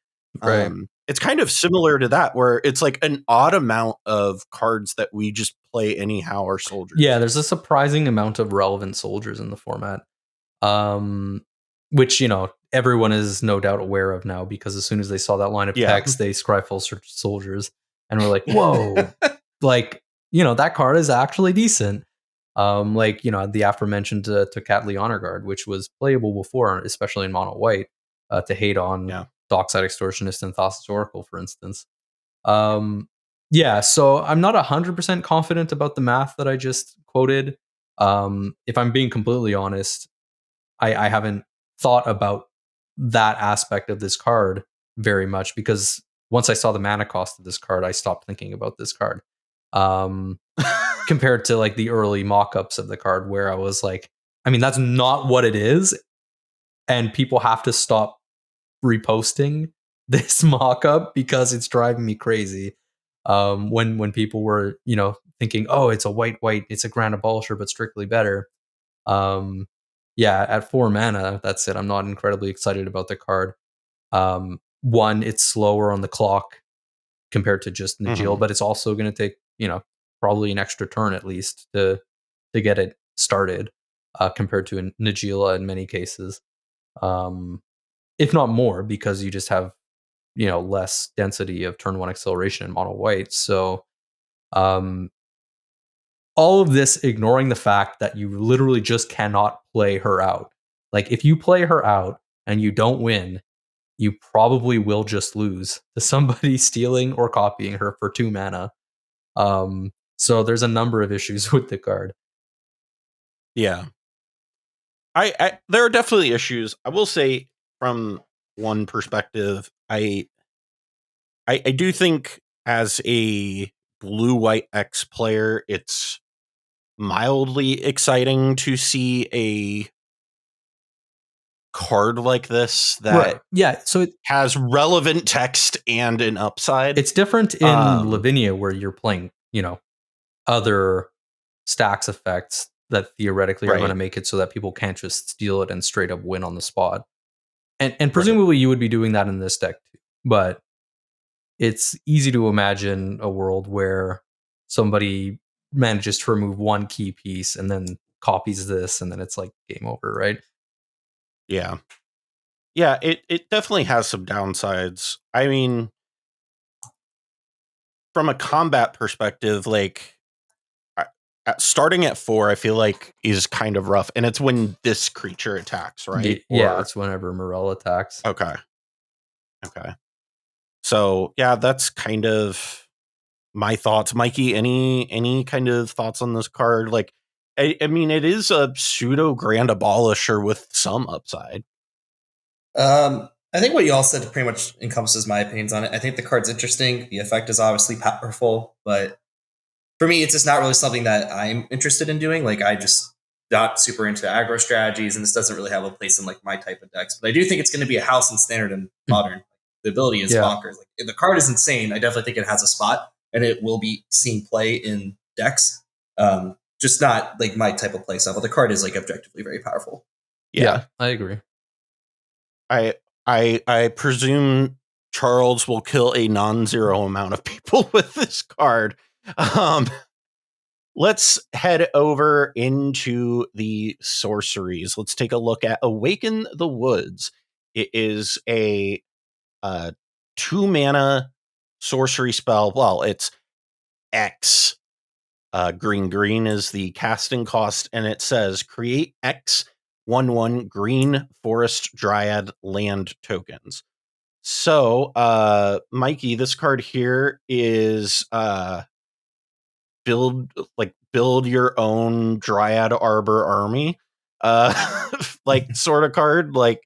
Right. It's kind of similar to that, where it's like an odd amount of cards that we just play anyhow are soldiers. Yeah, there's a surprising amount of relevant soldiers in the format, which, you know, everyone is no doubt aware of now, because as soon as they saw that line of text, they Scryfall soldiers and were like, whoa, like, you know, that card is actually decent. Like, you know, the aforementioned Tocatli Honor Guard, which was playable before, especially in mono white, to hate on Dockside Extortionist and Thassa's Oracle, for instance. Yeah, so I'm not 100% confident about the math that I just quoted. If I'm being completely honest, I haven't thought about that aspect of this card very much, because once I saw the mana cost of this card, I stopped thinking about this card. Compared to like the early mock-ups of the card, where I was like, I mean, that's not what it is, and people have to stop reposting this mock-up because it's driving me crazy. When people were, you know, thinking, oh, it's a white, it's a Grand Abolisher, but strictly better. Yeah, at 4 mana, that's it. I'm not incredibly excited about the card. One, it's slower on the clock compared to just Najil, but it's also going to take, you know, probably an extra turn at least to get it started, compared to a Najila in many cases. If not more, because you just have, you know, less density of turn 1 acceleration in mono white. So all of this ignoring the fact that you literally just cannot play her out. Like, if you play her out and you don't win, you probably will just lose to somebody stealing or copying her for 2 mana. So there's a number of issues with the card. Yeah. I there are definitely issues. I will say, from one perspective, I do think as a blue-white X player, it's mildly exciting to see a card like this that so it has relevant text and an upside. It's different in Lavinia, where you're playing, you know, other stacks effects that theoretically are going to make it so that people can't just steal it and straight up win on the spot. And presumably you would be doing that in this deck too. But it's easy to imagine a world where somebody manages to remove one key piece and then copies this, and then it's like game over, right? Yeah. Yeah, it definitely has some downsides. I mean, from a combat perspective, like, starting at 4, I feel like is kind of rough, and it's when this creature attacks, right? Yeah, it's whenever Myrel attacks. Okay. So yeah, that's kind of my thoughts. Mikey, any kind of thoughts on this card? Like, I mean, it is a pseudo Grand Abolisher with some upside. I think what you all said pretty much encompasses my opinions on it. I think the card's interesting. The effect is obviously powerful, but for me, it's just not really something that I'm interested in doing. Like, I just not super into aggro strategies, and this doesn't really have a place in like my type of decks. But I do think it's going to be a house in Standard and Modern. The ability is bonkers. Like, the card is insane. I definitely think it has a spot, and it will be seen play in decks. Just not like my type of play style. But the card is like objectively very powerful. Yeah, I agree. I presume Charles will kill a non-zero amount of people with this card. Let's head over into the sorceries. Let's take a look at Awaken the Woods. It is a 2 mana sorcery spell. Well, it's X. Green is the casting cost, and it says create X 1/1 green forest dryad land tokens. So, Mikey, this card here is build your own Dryad Arbor army, like sort of card. Like,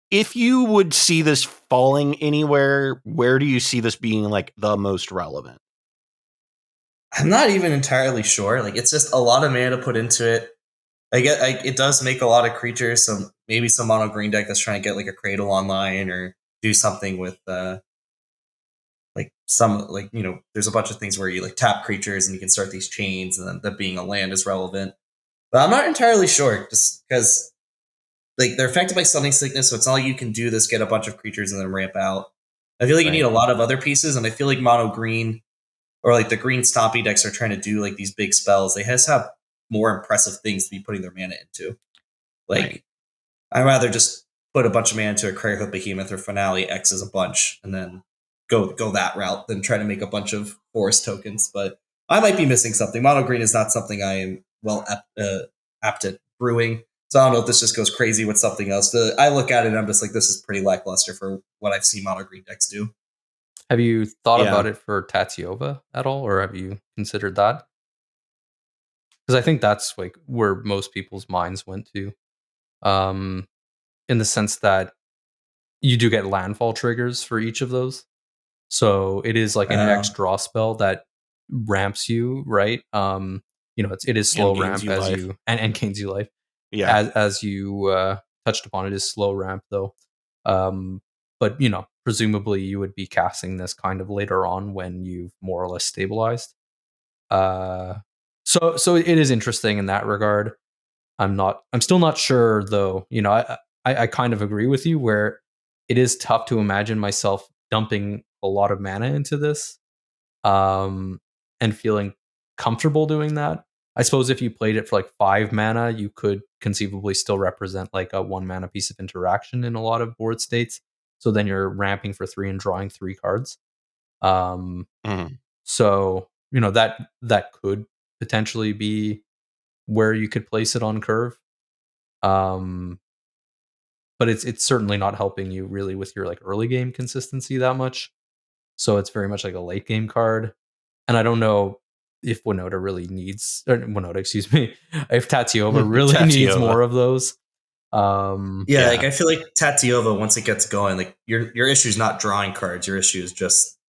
if you would see this falling anywhere, where do you see this being like the most relevant? I'm not even entirely sure. Like, it's just a lot of mana to put into it. It does make a lot of creatures, so maybe some mono green deck that's trying to get like a Cradle online or do something with there's a bunch of things where you like tap creatures and you can start these chains, and then that being a land is relevant. But I'm not entirely sure, just because like they're affected by Stunning Sickness, so it's not like you can do this, get a bunch of creatures and then ramp out. I feel like you need a lot of other pieces, and I feel like mono green or like the green stompy decks are trying to do like these big spells. They just have more impressive things to be putting their mana into. Like, I'd rather just put a bunch of mana into a Crayhook Behemoth or Finale X's a bunch and then go that route than try to make a bunch of forest tokens. But I might be missing something. Mono green is not something I am apt at brewing. So I don't know if this just goes crazy with something else. I look at it and I'm just like, this is pretty lackluster for what I've seen mono green decks do. Have you thought about it for Tatyova at all, or have you considered that? Because I think that's like where most people's minds went to, in the sense that you do get landfall triggers for each of those. So it is like an X draw spell that ramps you, right? It is slow ramp as life. And gains you life. Yeah, as you touched upon, it is slow ramp though. But presumably you would be casting this kind of later on when you've more or less stabilized. So it is interesting in that regard. I'm still not sure though. I kind of agree with you where it is tough to imagine myself dumping a lot of mana into this, and feeling comfortable doing that. I suppose if you played it for like 5 mana, you could conceivably still represent like a 1 mana piece of interaction in a lot of board states. So then you're ramping for 3 and drawing 3 cards. So that could potentially be where you could place it on curve. But it's certainly not helping you really with your like early game consistency that much. So it's very much like a late game card. And I don't know if Winota really needs, or Winota, excuse me, if Tatyova really needs more of those. Like I feel like Tatyova, once it gets going, like your issue is not drawing cards. Your issue is just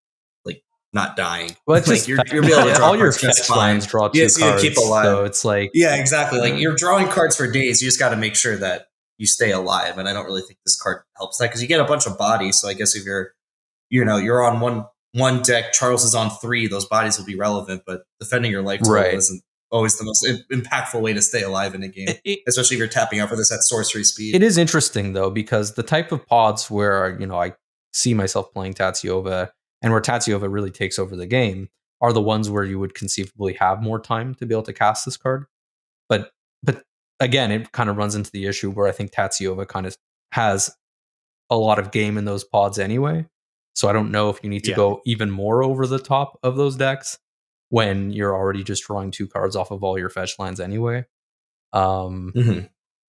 like not dying. Well, it's like just you're able to draw all your cards fetch lines draw 2 cards. You keep alive. So it's like exactly. Like you're drawing cards for days. You just got to make sure that you stay alive. And I don't really think this card helps that because you get a bunch of bodies. So I guess if you're on one deck, Charles is on 3, those bodies will be relevant, but defending your life total isn't always the most impactful way to stay alive in a game, especially if you're tapping out for this at sorcery speed. It is interesting though, because the type of pods where, I see myself playing Tatyova and where Tatyova really takes over the game are the ones where you would conceivably have more time to be able to cast this card. But again, it kind of runs into the issue where I think Tatyova kind of has a lot of game in those pods anyway. So I don't know if you need to go even more over the top of those decks when you're already just drawing 2 cards off of all your fetch lands anyway. But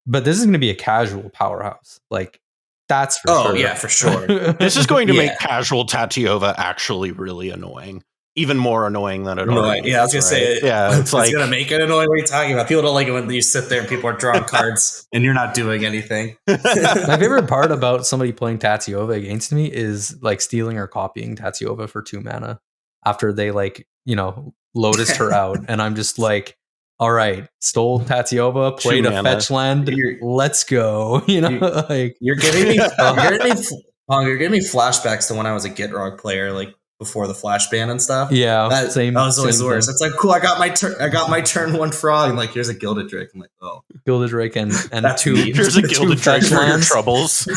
this is going to be a casual powerhouse. Like, that's for sure. Oh, yeah, for sure. This is going to make casual Tatyova actually really annoying. Even more annoying than it already is. Yeah, I was going to say, it's like, going to make it annoying. What are you talking about? People don't like it when you sit there and people are drawing cards and you're not doing anything. My favorite part about somebody playing Tatyova against me is like stealing or copying Tatyova for 2 mana after they Lotused her out. And I'm just like, all right, stole Tatyova, played a fetch land, let's go. You're giving me flashbacks to when I was a Gitrog player, like before the flash ban and stuff. Yeah, that was always the worst. It's like, cool, I got my turn 1 frog, and like, here's a Gilded Drake. I'm like, oh, Gilded Drake and that's 2. Here's a Gilded Drake for your troubles.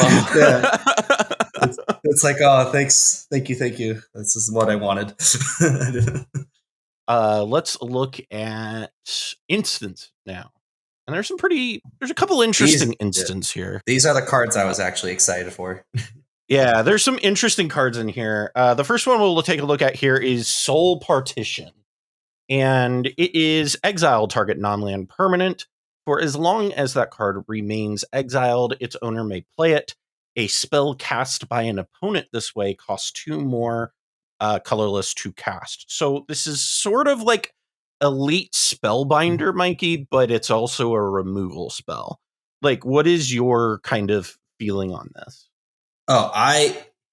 It's like, oh, thanks, thank you. This is what I wanted. Let's look at instants now. And there's a couple interesting instants here. These are the cards I was actually excited for. Yeah, there's some interesting cards in here. The first one we'll take a look at here is Soul Partition. And it is exile target non-land permanent. For as long as that card remains exiled, its owner may play it. A spell cast by an opponent this way costs 2 more colorless to cast. So this is sort of like Elite Spellbinder, Mikey, but it's also a removal spell. Like, what is your kind of feeling on this? Oh,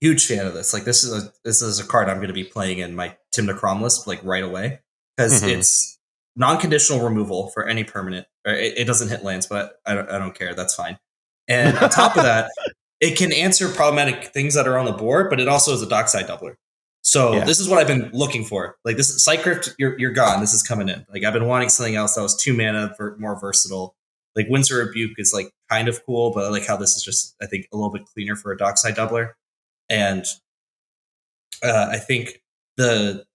huge fan of this. Like, this is a card I'm going to be playing in my Tim Necrom list, like, right away. because it's non-conditional removal for any permanent. It doesn't hit lands, but I don't care. That's fine. And on top of that, it can answer problematic things that are on the board, but it also is a dockside doubler. So this is what I've been looking for. Like this Psycrypt, you're gone. This is coming in. Like I've been wanting something else that was 2 mana for more versatile. Like Windsor Rebuke is like kind of cool, but I like how this is just, I think, a little bit cleaner for a dockside doubler. And I think the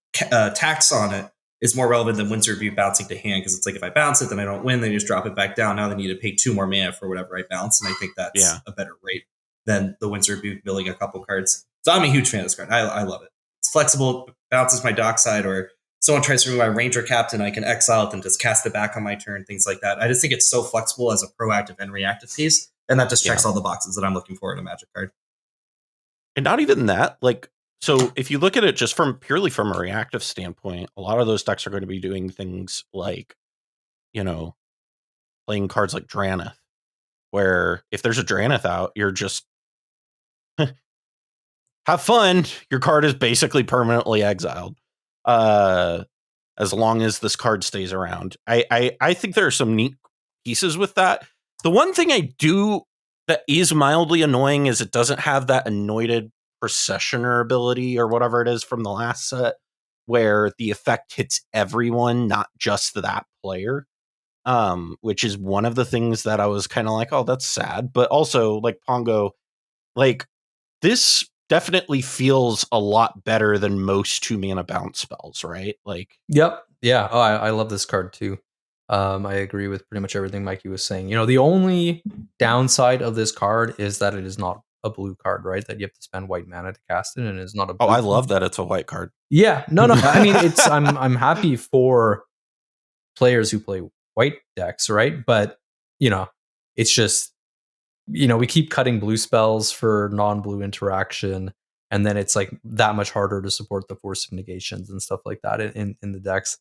tax on it is more relevant than Windsor Rebuke bouncing to hand, because it's like if I bounce it, then I don't win, then you just drop it back down. Now they need to pay 2 more mana for whatever I bounce, and I think that's a better rate than the Windsor Rebuke milling a couple cards. So I'm a huge fan of this card. I love it. It's flexible, bounces my dockside, or someone tries to remove my Ranger Captain, I can exile it and just cast it back on my turn, things like that. I just think it's so flexible as a proactive and reactive piece, and that just checks all the boxes that I'm looking for in a Magic card. And not even that, like, so if you look at it just purely from a reactive standpoint, a lot of those decks are going to be doing things like, playing cards like Drannith, where if there's a Drannith out, you're just have fun. Your card is basically permanently exiled. As long as this card stays around. I think there are some neat pieces with that. The one thing I do that is mildly annoying is it doesn't have that anointed processioner ability or whatever it is from the last set, where the effect hits everyone, not just that player. Which is one of the things that I was kind of like, oh, that's sad. But also, like Pongo, like this definitely feels a lot better than most 2 mana bounce spells, right? Like, yep, yeah. Oh, I love this card too. I agree with pretty much everything Mikey was saying. The only downside of this card is that it is not a blue card, right? That you have to spend white mana to cast it, and it's not a blue I love that it's a white card. Yeah, no. I mean, it's I'm happy for players who play white decks, right? But it's just we keep cutting blue spells for non-blue interaction, and then it's like that much harder to support the Force of Negations and stuff like that in the decks.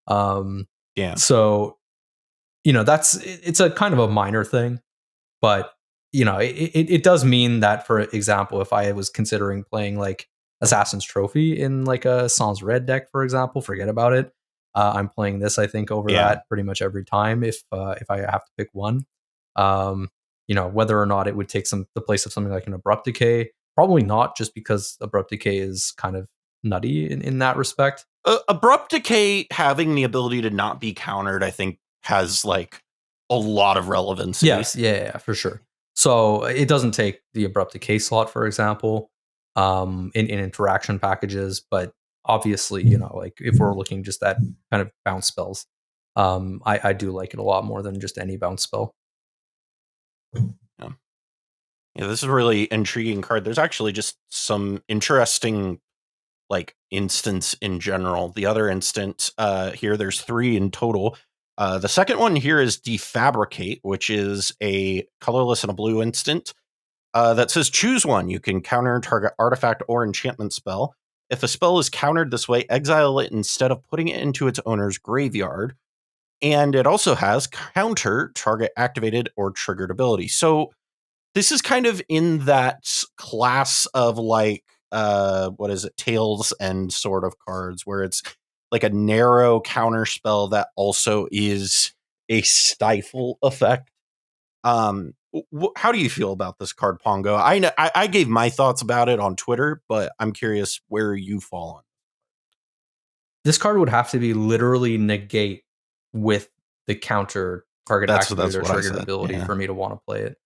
So it's a kind of a minor thing, but it does mean that, for example, if I was considering playing like Assassin's Trophy in like a Sans Red deck, for example, forget about it. I'm playing this, I think, over that pretty much every time if I have to pick one. Whether or not it would take the place of something like an Abrupt Decay, probably not, just because Abrupt Decay is kind of nutty in that respect. Abrupt Decay having the ability to not be countered, I think, has like a lot of relevance. Yes, yeah, for sure. So it doesn't take the Abrupt Decay slot, for example, in interaction packages, but obviously, like if we're looking just at kind of bounce spells, I do like it a lot more than just any bounce spell. Yeah, this is a really intriguing card. There's actually just some interesting like instance in general. The other instant here, there's 3 in total. The second one here is Defabricate, which is a colorless and a blue instant that says choose one. You can counter target artifact or enchantment spell. If a spell is countered this way, exile it instead of putting it into its owner's graveyard. And it also has counter target activated or triggered ability. So this is kind of in that class of like, what is it, Tails End sort of cards, where it's like a narrow counter spell that also is a stifle effect. How do you feel about this card, Pongo? I gave my thoughts about it on Twitter, but I'm curious where you fall on. This card would have to be literally negate with the counter target activated or triggered ability for me to want to play it.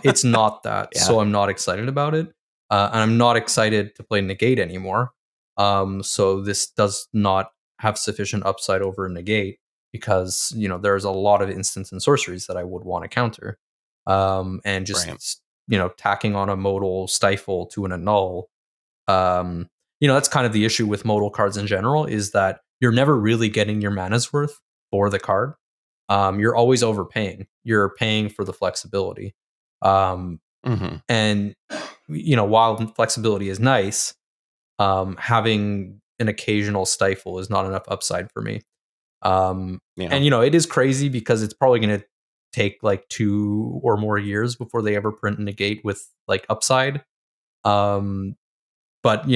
It's not that, so I'm not excited about it. And I'm not excited to play negate anymore. So this does not have sufficient upside over negate, because there's a lot of instants and sorceries that I would want to counter. And just tacking on a modal stifle to an annul. That's kind of the issue with modal cards in general, is that you're never really getting your mana's worth for the card. You're always overpaying. You're paying for the flexibility. And while flexibility is nice, having an occasional stifle is not enough upside for me. And it is crazy, because it's probably going to take like 2 or more years before they ever print negate with like upside. But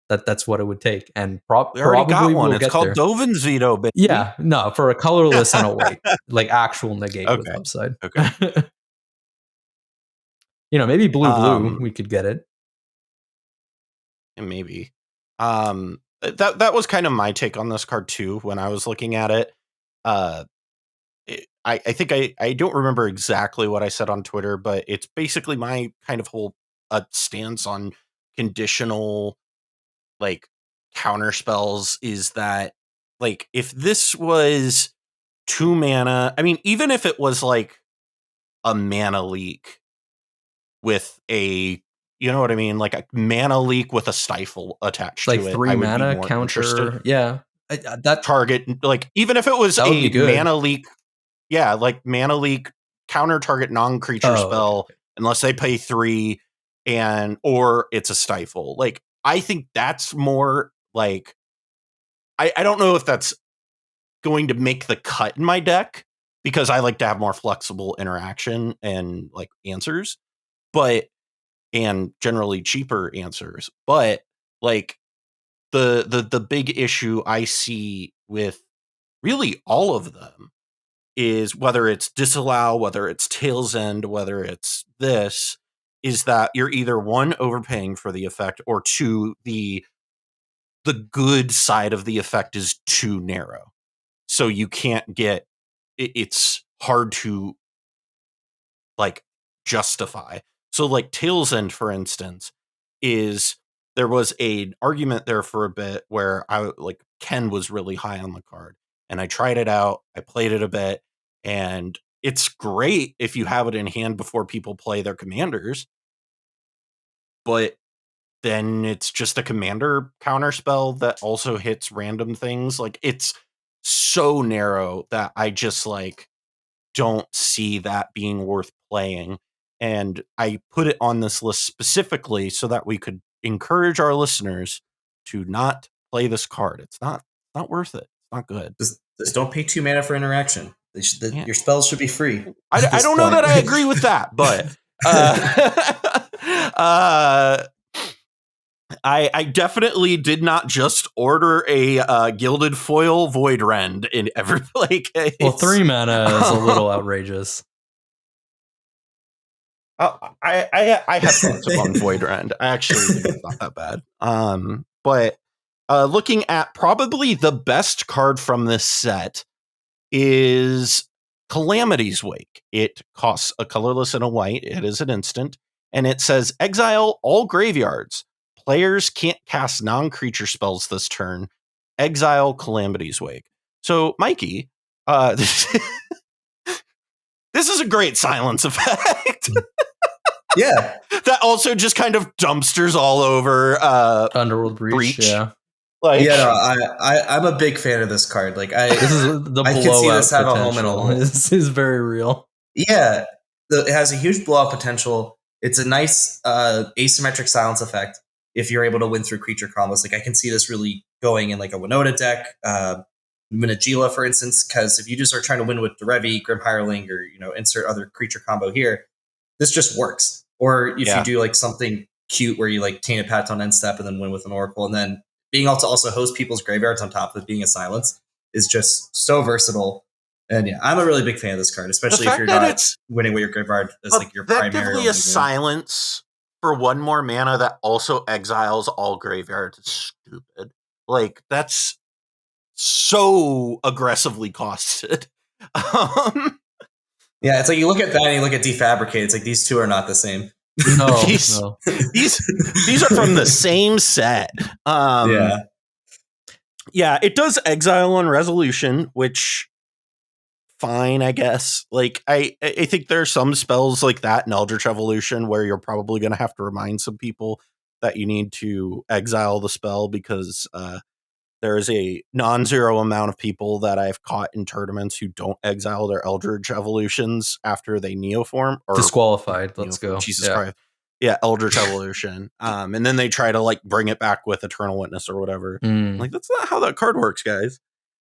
That's what it would take, and We already probably got one. we'll It's get called there. Dovin's Veto, baby. Yeah, no, for a colorless and a white, like actual negate with Okay. upside. Okay. Maybe blue, we could get it. Maybe. That was kind of my take on this card too when I was looking at it. I think I don't remember exactly what I said on Twitter, but it's basically my kind of whole stance on conditional like counter spells is that like if this was 2 mana, I mean, even if it was like a mana leak with a, you know what I mean, like a mana leak with a Stifle attached like to it, 3 mana counter. Interested. Yeah, that target, like even if it was a mana leak, yeah, like mana leak counter target non-creature spell, okay. Unless they pay 3 or it's a Stifle. Like I think that's more like I don't know if that's going to make the cut in my deck because I like to have more flexible interaction and like answers, and generally cheaper answers. But like the big issue I see with really all of them is whether it's disallow, whether it's tail's end, whether it's this, is that you're either 1, overpaying for the effect, or 2, the good side of the effect is too narrow. So you can't get it's hard to like justify. So like tail's end, for instance, is there was an argument there for a bit where I like Ken was really high on the card and I tried it out. I played it a bit and it's great if you have it in hand before people play their commanders. But then it's just a commander counter spell that also hits random things. Like it's so narrow that I just like don't see that being worth playing. And I put it on this list specifically so that we could encourage our listeners to not play this card. It's not worth it. It's not good. Just don't pay 2 mana for interaction. Your spells should be free. I don't know that I agree with that, but I definitely did not just order a Gilded Foil Void Rend in every play case. Well, 3 mana is a little outrageous. I have thoughts on Void Rend. I actually think it's not that bad. But looking at probably the best card from this set is Calamity's Wake. It costs a colorless and a white. It is an instant. And it says, exile all graveyards. Players can't cast non-creature spells this turn. Exile Calamity's Wake. So, Mikey, this is a great silence effect. Yeah. That also just kind of dumpsters all over Underworld Breach. Yeah. Like, yeah, no, I'm a big fan of this card. Like, this is the I can see this have a home in a hole. This is very real. Yeah, it has a huge blowout potential. It's a nice asymmetric silence effect if you're able to win through creature combos. Like, I can see this really going in like a Winota deck, Minagila, for instance, because if you just are trying to win with Derevi, Grim Hireling, or insert other creature combo here, this just works. Or if you do like something cute where you like Tainted Pact on end step and then win with an Oracle, and then being able to also host people's graveyards on top of being a silence is just so versatile. And yeah, I'm a really big fan of this card, especially if you're not winning with your graveyard as like your primary. Effectively a silence for 1 more mana that also exiles all graveyards is stupid. Like, that's so aggressively costed. Yeah, it's like you look at that and you look at Defabricate. It's like these two are not the same. No, these are from the same set. Yeah, it does exile on resolution, which fine, I guess. Like I think there are some spells like that in Eldritch Evolution where you're probably going to have to remind some people that you need to exile the spell because there is a non-zero amount of people that I've caught in tournaments who don't exile their Eldritch Evolutions after they neoform. Or disqualified. Let's go. Jesus Christ. Yeah, Eldritch Evolution. And then they try to like bring it back with Eternal Witness or whatever. Like, that's not how that card works, guys.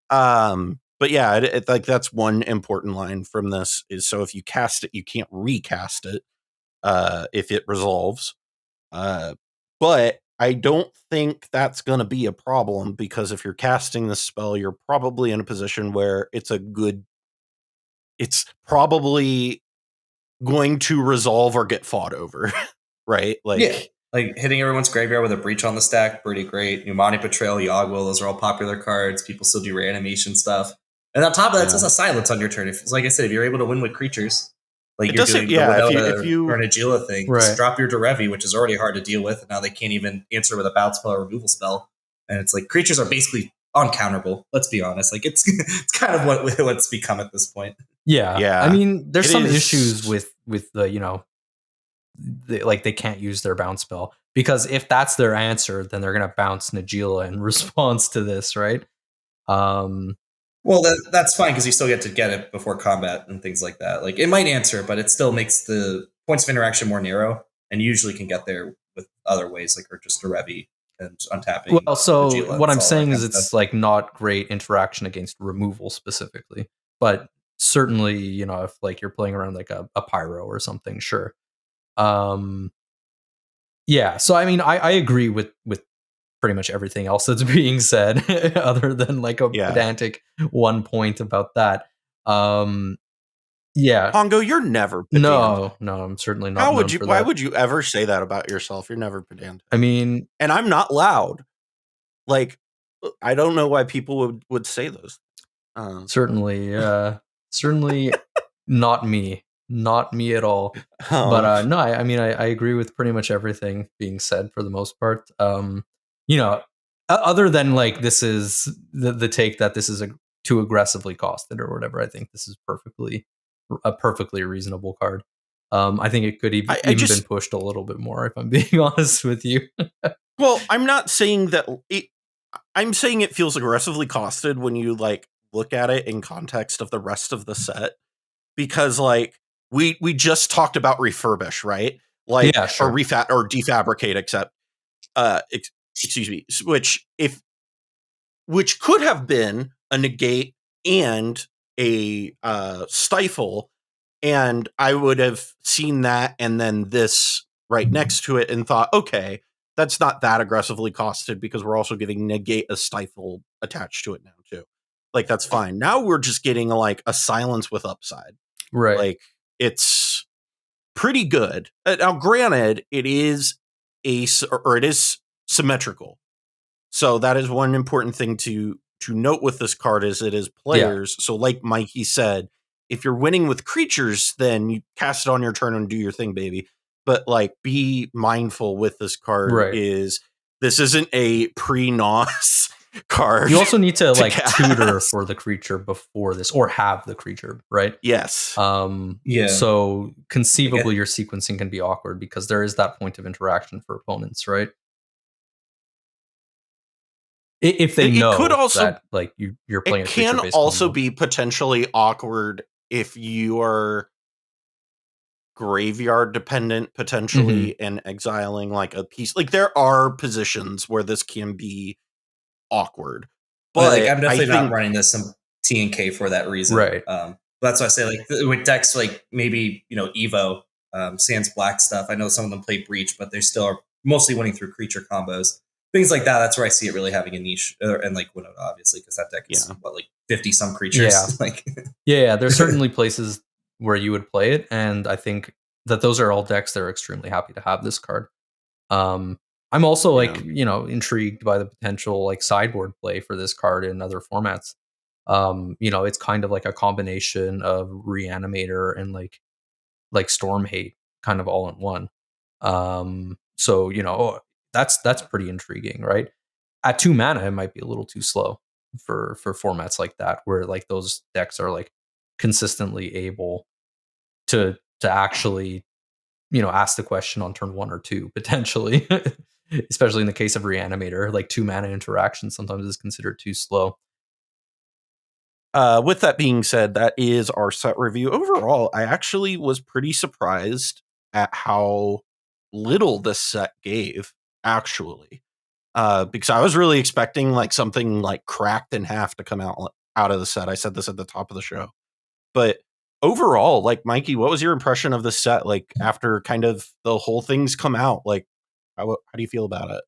But yeah, it like that's one important line from this is so if you cast it, you can't recast it if it resolves. But I don't think that's going to be a problem, because if you're casting the spell, you're probably in a position where it's probably going to resolve or get fought over, right? Like hitting everyone's graveyard with a Breach on the stack, pretty great. Pneumonic Betrayal, Yawgmoth, those are all popular cards. People still do reanimation stuff. And on top of that, it's just a silence on your turn. Like I said, if you're able to win with creatures, like you're doing if you or an Agila thing, just drop your Derevi, which is already hard to deal with, and now they can't even answer with a bounce spell or removal spell. And it's like creatures are basically uncounterable. Let's be honest. Like it's kind of what's become at this point. Yeah. I mean, there's some issues with the they can't use their bounce spell, because if that's their answer, then they're gonna bounce Najeela in response to this, right? Well, that's fine, because you still get to get it before combat and things like that. Like, it might answer, but it still makes the points of interaction more narrow, and you usually can get there with other ways, like or just Derevi and untapping. Well, so what I'm saying is it's like not great interaction against removal specifically, but certainly, if like you're playing around like a Pyro or something, sure. Yeah, so I mean, I agree with pretty much everything else that's being said, other than like a pedantic 1 point about that. Yeah, Pongo, you're never pedantic. No, I'm certainly not. Why would you ever say that about yourself? You're never pedantic. I mean, and I'm not loud. Like, I don't know why people would say those. Certainly not me at all. But no, I mean, I agree with pretty much everything being said for the most part. Other than like this is the take that this is too aggressively costed or whatever. I think this is a perfectly reasonable card. I think it could even been pushed a little bit more, if I'm being honest with you. Well, I'm not saying that. I'm saying it feels aggressively costed when you like look at it in context of the rest of the set, because like we just talked about refurbish, right? Like, yeah, sure. or or defabricate, except excuse me, which could have been a negate and a stifle, and I would have seen that and then this right next to it and thought, okay, that's not that aggressively costed, because we're also getting negate a stifle attached to it now too. Like, that's fine. Now we're just getting like a silence with upside, right? Like, it's pretty good. Now, granted, it is symmetrical. So that is one important thing to note with this card, is it is players. Yeah. So like Mikey said, if you're winning with creatures, then you cast it on your turn and do your thing, baby. But like, be mindful with this card is this isn't a pre-NOS card. You also need to like tutor for the creature before this, or have the creature, right? Yes. Yeah. So conceivably your sequencing can be awkward, because there is that point of interaction for opponents, right? If they know could also, that like you're playing, it can also be potentially awkward if you are graveyard dependent, potentially, and exiling like a piece. Like, there are positions where this can be awkward, but like, I'm definitely not running this some T and K for that reason, right? That's why I say, like, with decks like maybe Evo, Sans Black stuff. I know some of them play Breach, but they still are mostly winning through creature combos. Things like that. That's where I see it really having a niche, and like Winnow, obviously, because that deck is like 50 some creatures. Yeah. Like, yeah, there's certainly places where you would play it, and I think that those are all decks that are extremely happy to have this card. I'm also like intrigued by the potential like sideboard play for this card in other formats. It's kind of like a combination of Reanimator and like Storm Hate, kind of all in one. So that's pretty intriguing, right? At 2 mana, it might be a little too slow for formats like that, where like those decks are like consistently able to actually ask the question on turn 1 or 2 potentially. Especially in the case of Reanimator, like 2 mana interaction sometimes is considered too slow. With that being said, that is our set review. Overall, I actually was pretty surprised at how little this set gave, actually. Because I was really expecting like something like cracked in half to come out of the set. I said this at the top of the show. But overall, like, Mikey, what was your impression of the set? Like, after kind of the whole thing's come out, like, how do you feel about it?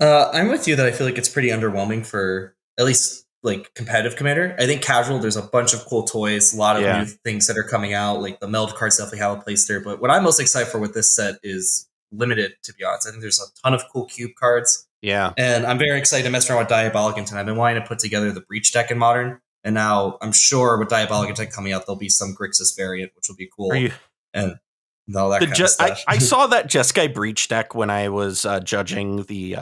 I'm with you that I feel like it's pretty underwhelming for at least like competitive Commander. I think casual, there's a bunch of cool toys, a lot of new things that are coming out. Like the meld cards definitely have a place there. But what I'm most excited for with this set is limited, to be honest. I think there's a ton of cool cube cards. Yeah. And I'm very excited to mess around with Diabolic Intent. I've been wanting to put together the Breach deck in Modern. And now I'm sure with Diabolic Intent coming out, there'll be some Grixis variant, which will be cool. And all that kind of stuff. I saw that Jeskai Breach deck when I was judging the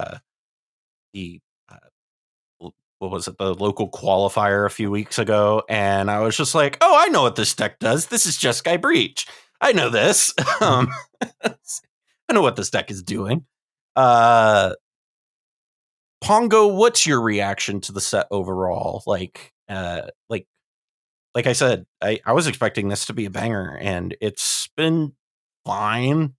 what was it, the local qualifier a few weeks ago, and I was just like, oh, I know what this deck does. This is Jeskai Breach. I know this. I know what this deck is doing. Pongo, what's your reaction to the set overall? Like I said, I was expecting this to be a banger, and it's been fine.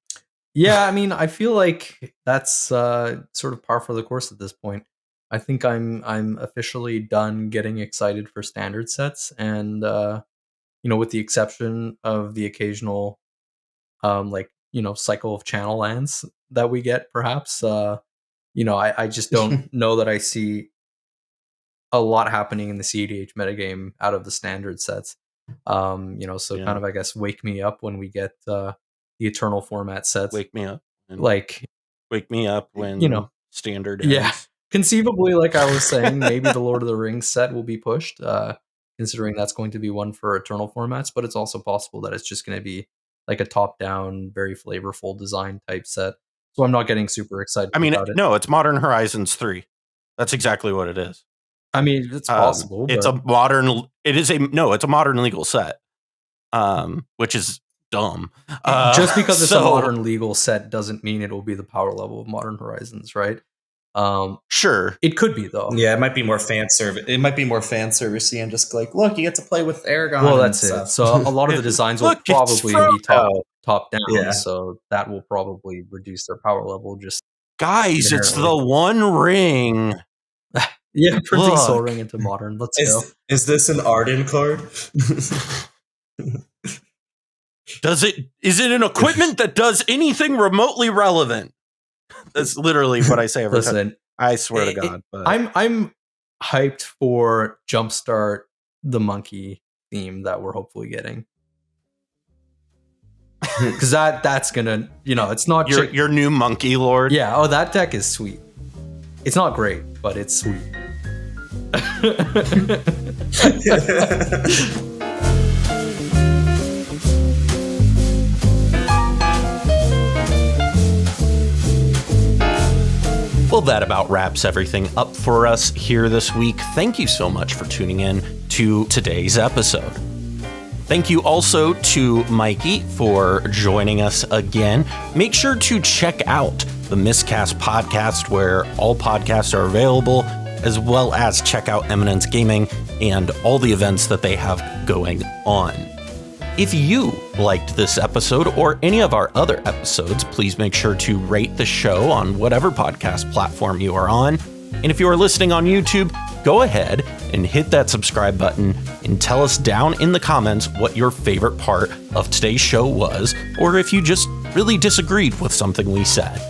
Yeah, I mean, I feel like that's sort of par for the course at this point. I think I'm officially done getting excited for standard sets, and with the exception of the occasional cycle of channel lands that we get, perhaps. I just don't know that I see a lot happening in the cEDH metagame out of the standard sets. Kind of, I guess, wake me up when we get the Eternal format sets. Wake me up. Wake me up when standard ends. Yeah. Conceivably, like I was saying, maybe the Lord of the Rings set will be pushed, considering that's going to be one for Eternal formats, but it's also possible that it's just going to be like a top-down, very flavorful design type set. So I'm not getting super excited about it. No, it's Modern Horizons 3. That's exactly what it is. I mean, it's possible. It's a modern legal set, which is dumb. Just because it's a modern legal set doesn't mean it will be the power level of Modern Horizons, right? Sure, it could be though. Yeah, it might be more fan service. It might be more fan servicey and just like, look, you get to play with Aragon. Well, that's it. So a lot of the designs will probably be top down. Yeah. So that will probably reduce their power level. Just guys, it's the One Ring. Yeah, printing Soul Ring into Modern. Let's go. Is this an Arden card? Is it an equipment that does anything remotely relevant? That's literally what I say every time. I swear to God. But. I'm hyped for Jumpstart the monkey theme that we're hopefully getting. Because that's gonna, it's not your new monkey lord. Yeah. Oh, that deck is sweet. It's not great, but it's sweet. Well, that about wraps everything up for us here this week. Thank you so much for tuning in to today's episode. Thank you also to Mikey for joining us again. Make sure to check out the Miscast podcast where all podcasts are available, as well as check out Eminence Gaming and all the events that they have going on. If you liked this episode or any of our other episodes, please make sure to rate the show on whatever podcast platform you are on. And if you are listening on YouTube, go ahead and hit that subscribe button and tell us down in the comments what your favorite part of today's show was, or if you just really disagreed with something we said.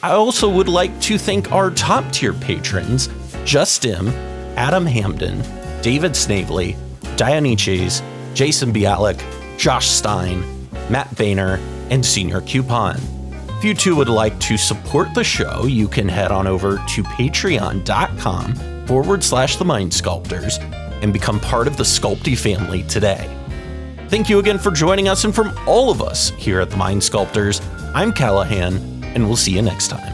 I also would like to thank our top tier patrons, Justin, Adam Hamden, David Snavely, Dionyches, Jason Bialik, Josh Stein, Matt Boehner, and Senior Coupon. If you too would like to support the show, you can head on over to patreon.com/The Mind Sculptors and become part of the Sculpty family today. Thank you again for joining us, and from all of us here at The Mind Sculptors, I'm Callahan, and we'll see you next time.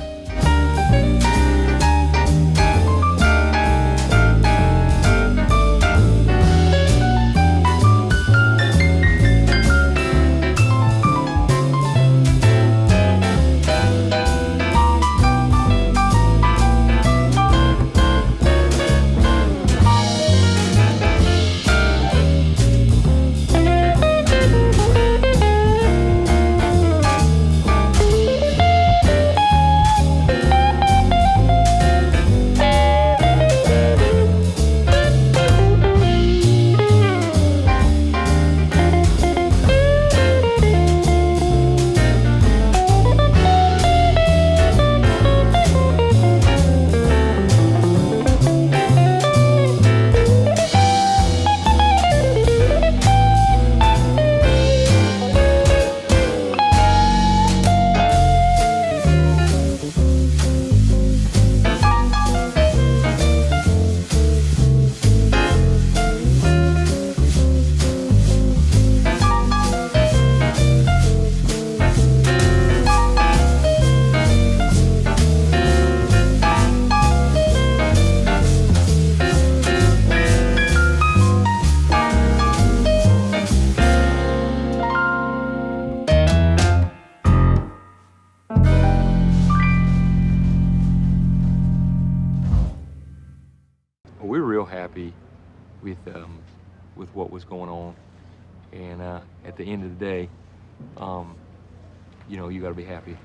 happy with what was going on. And at the end of the day, you know, you got to be happy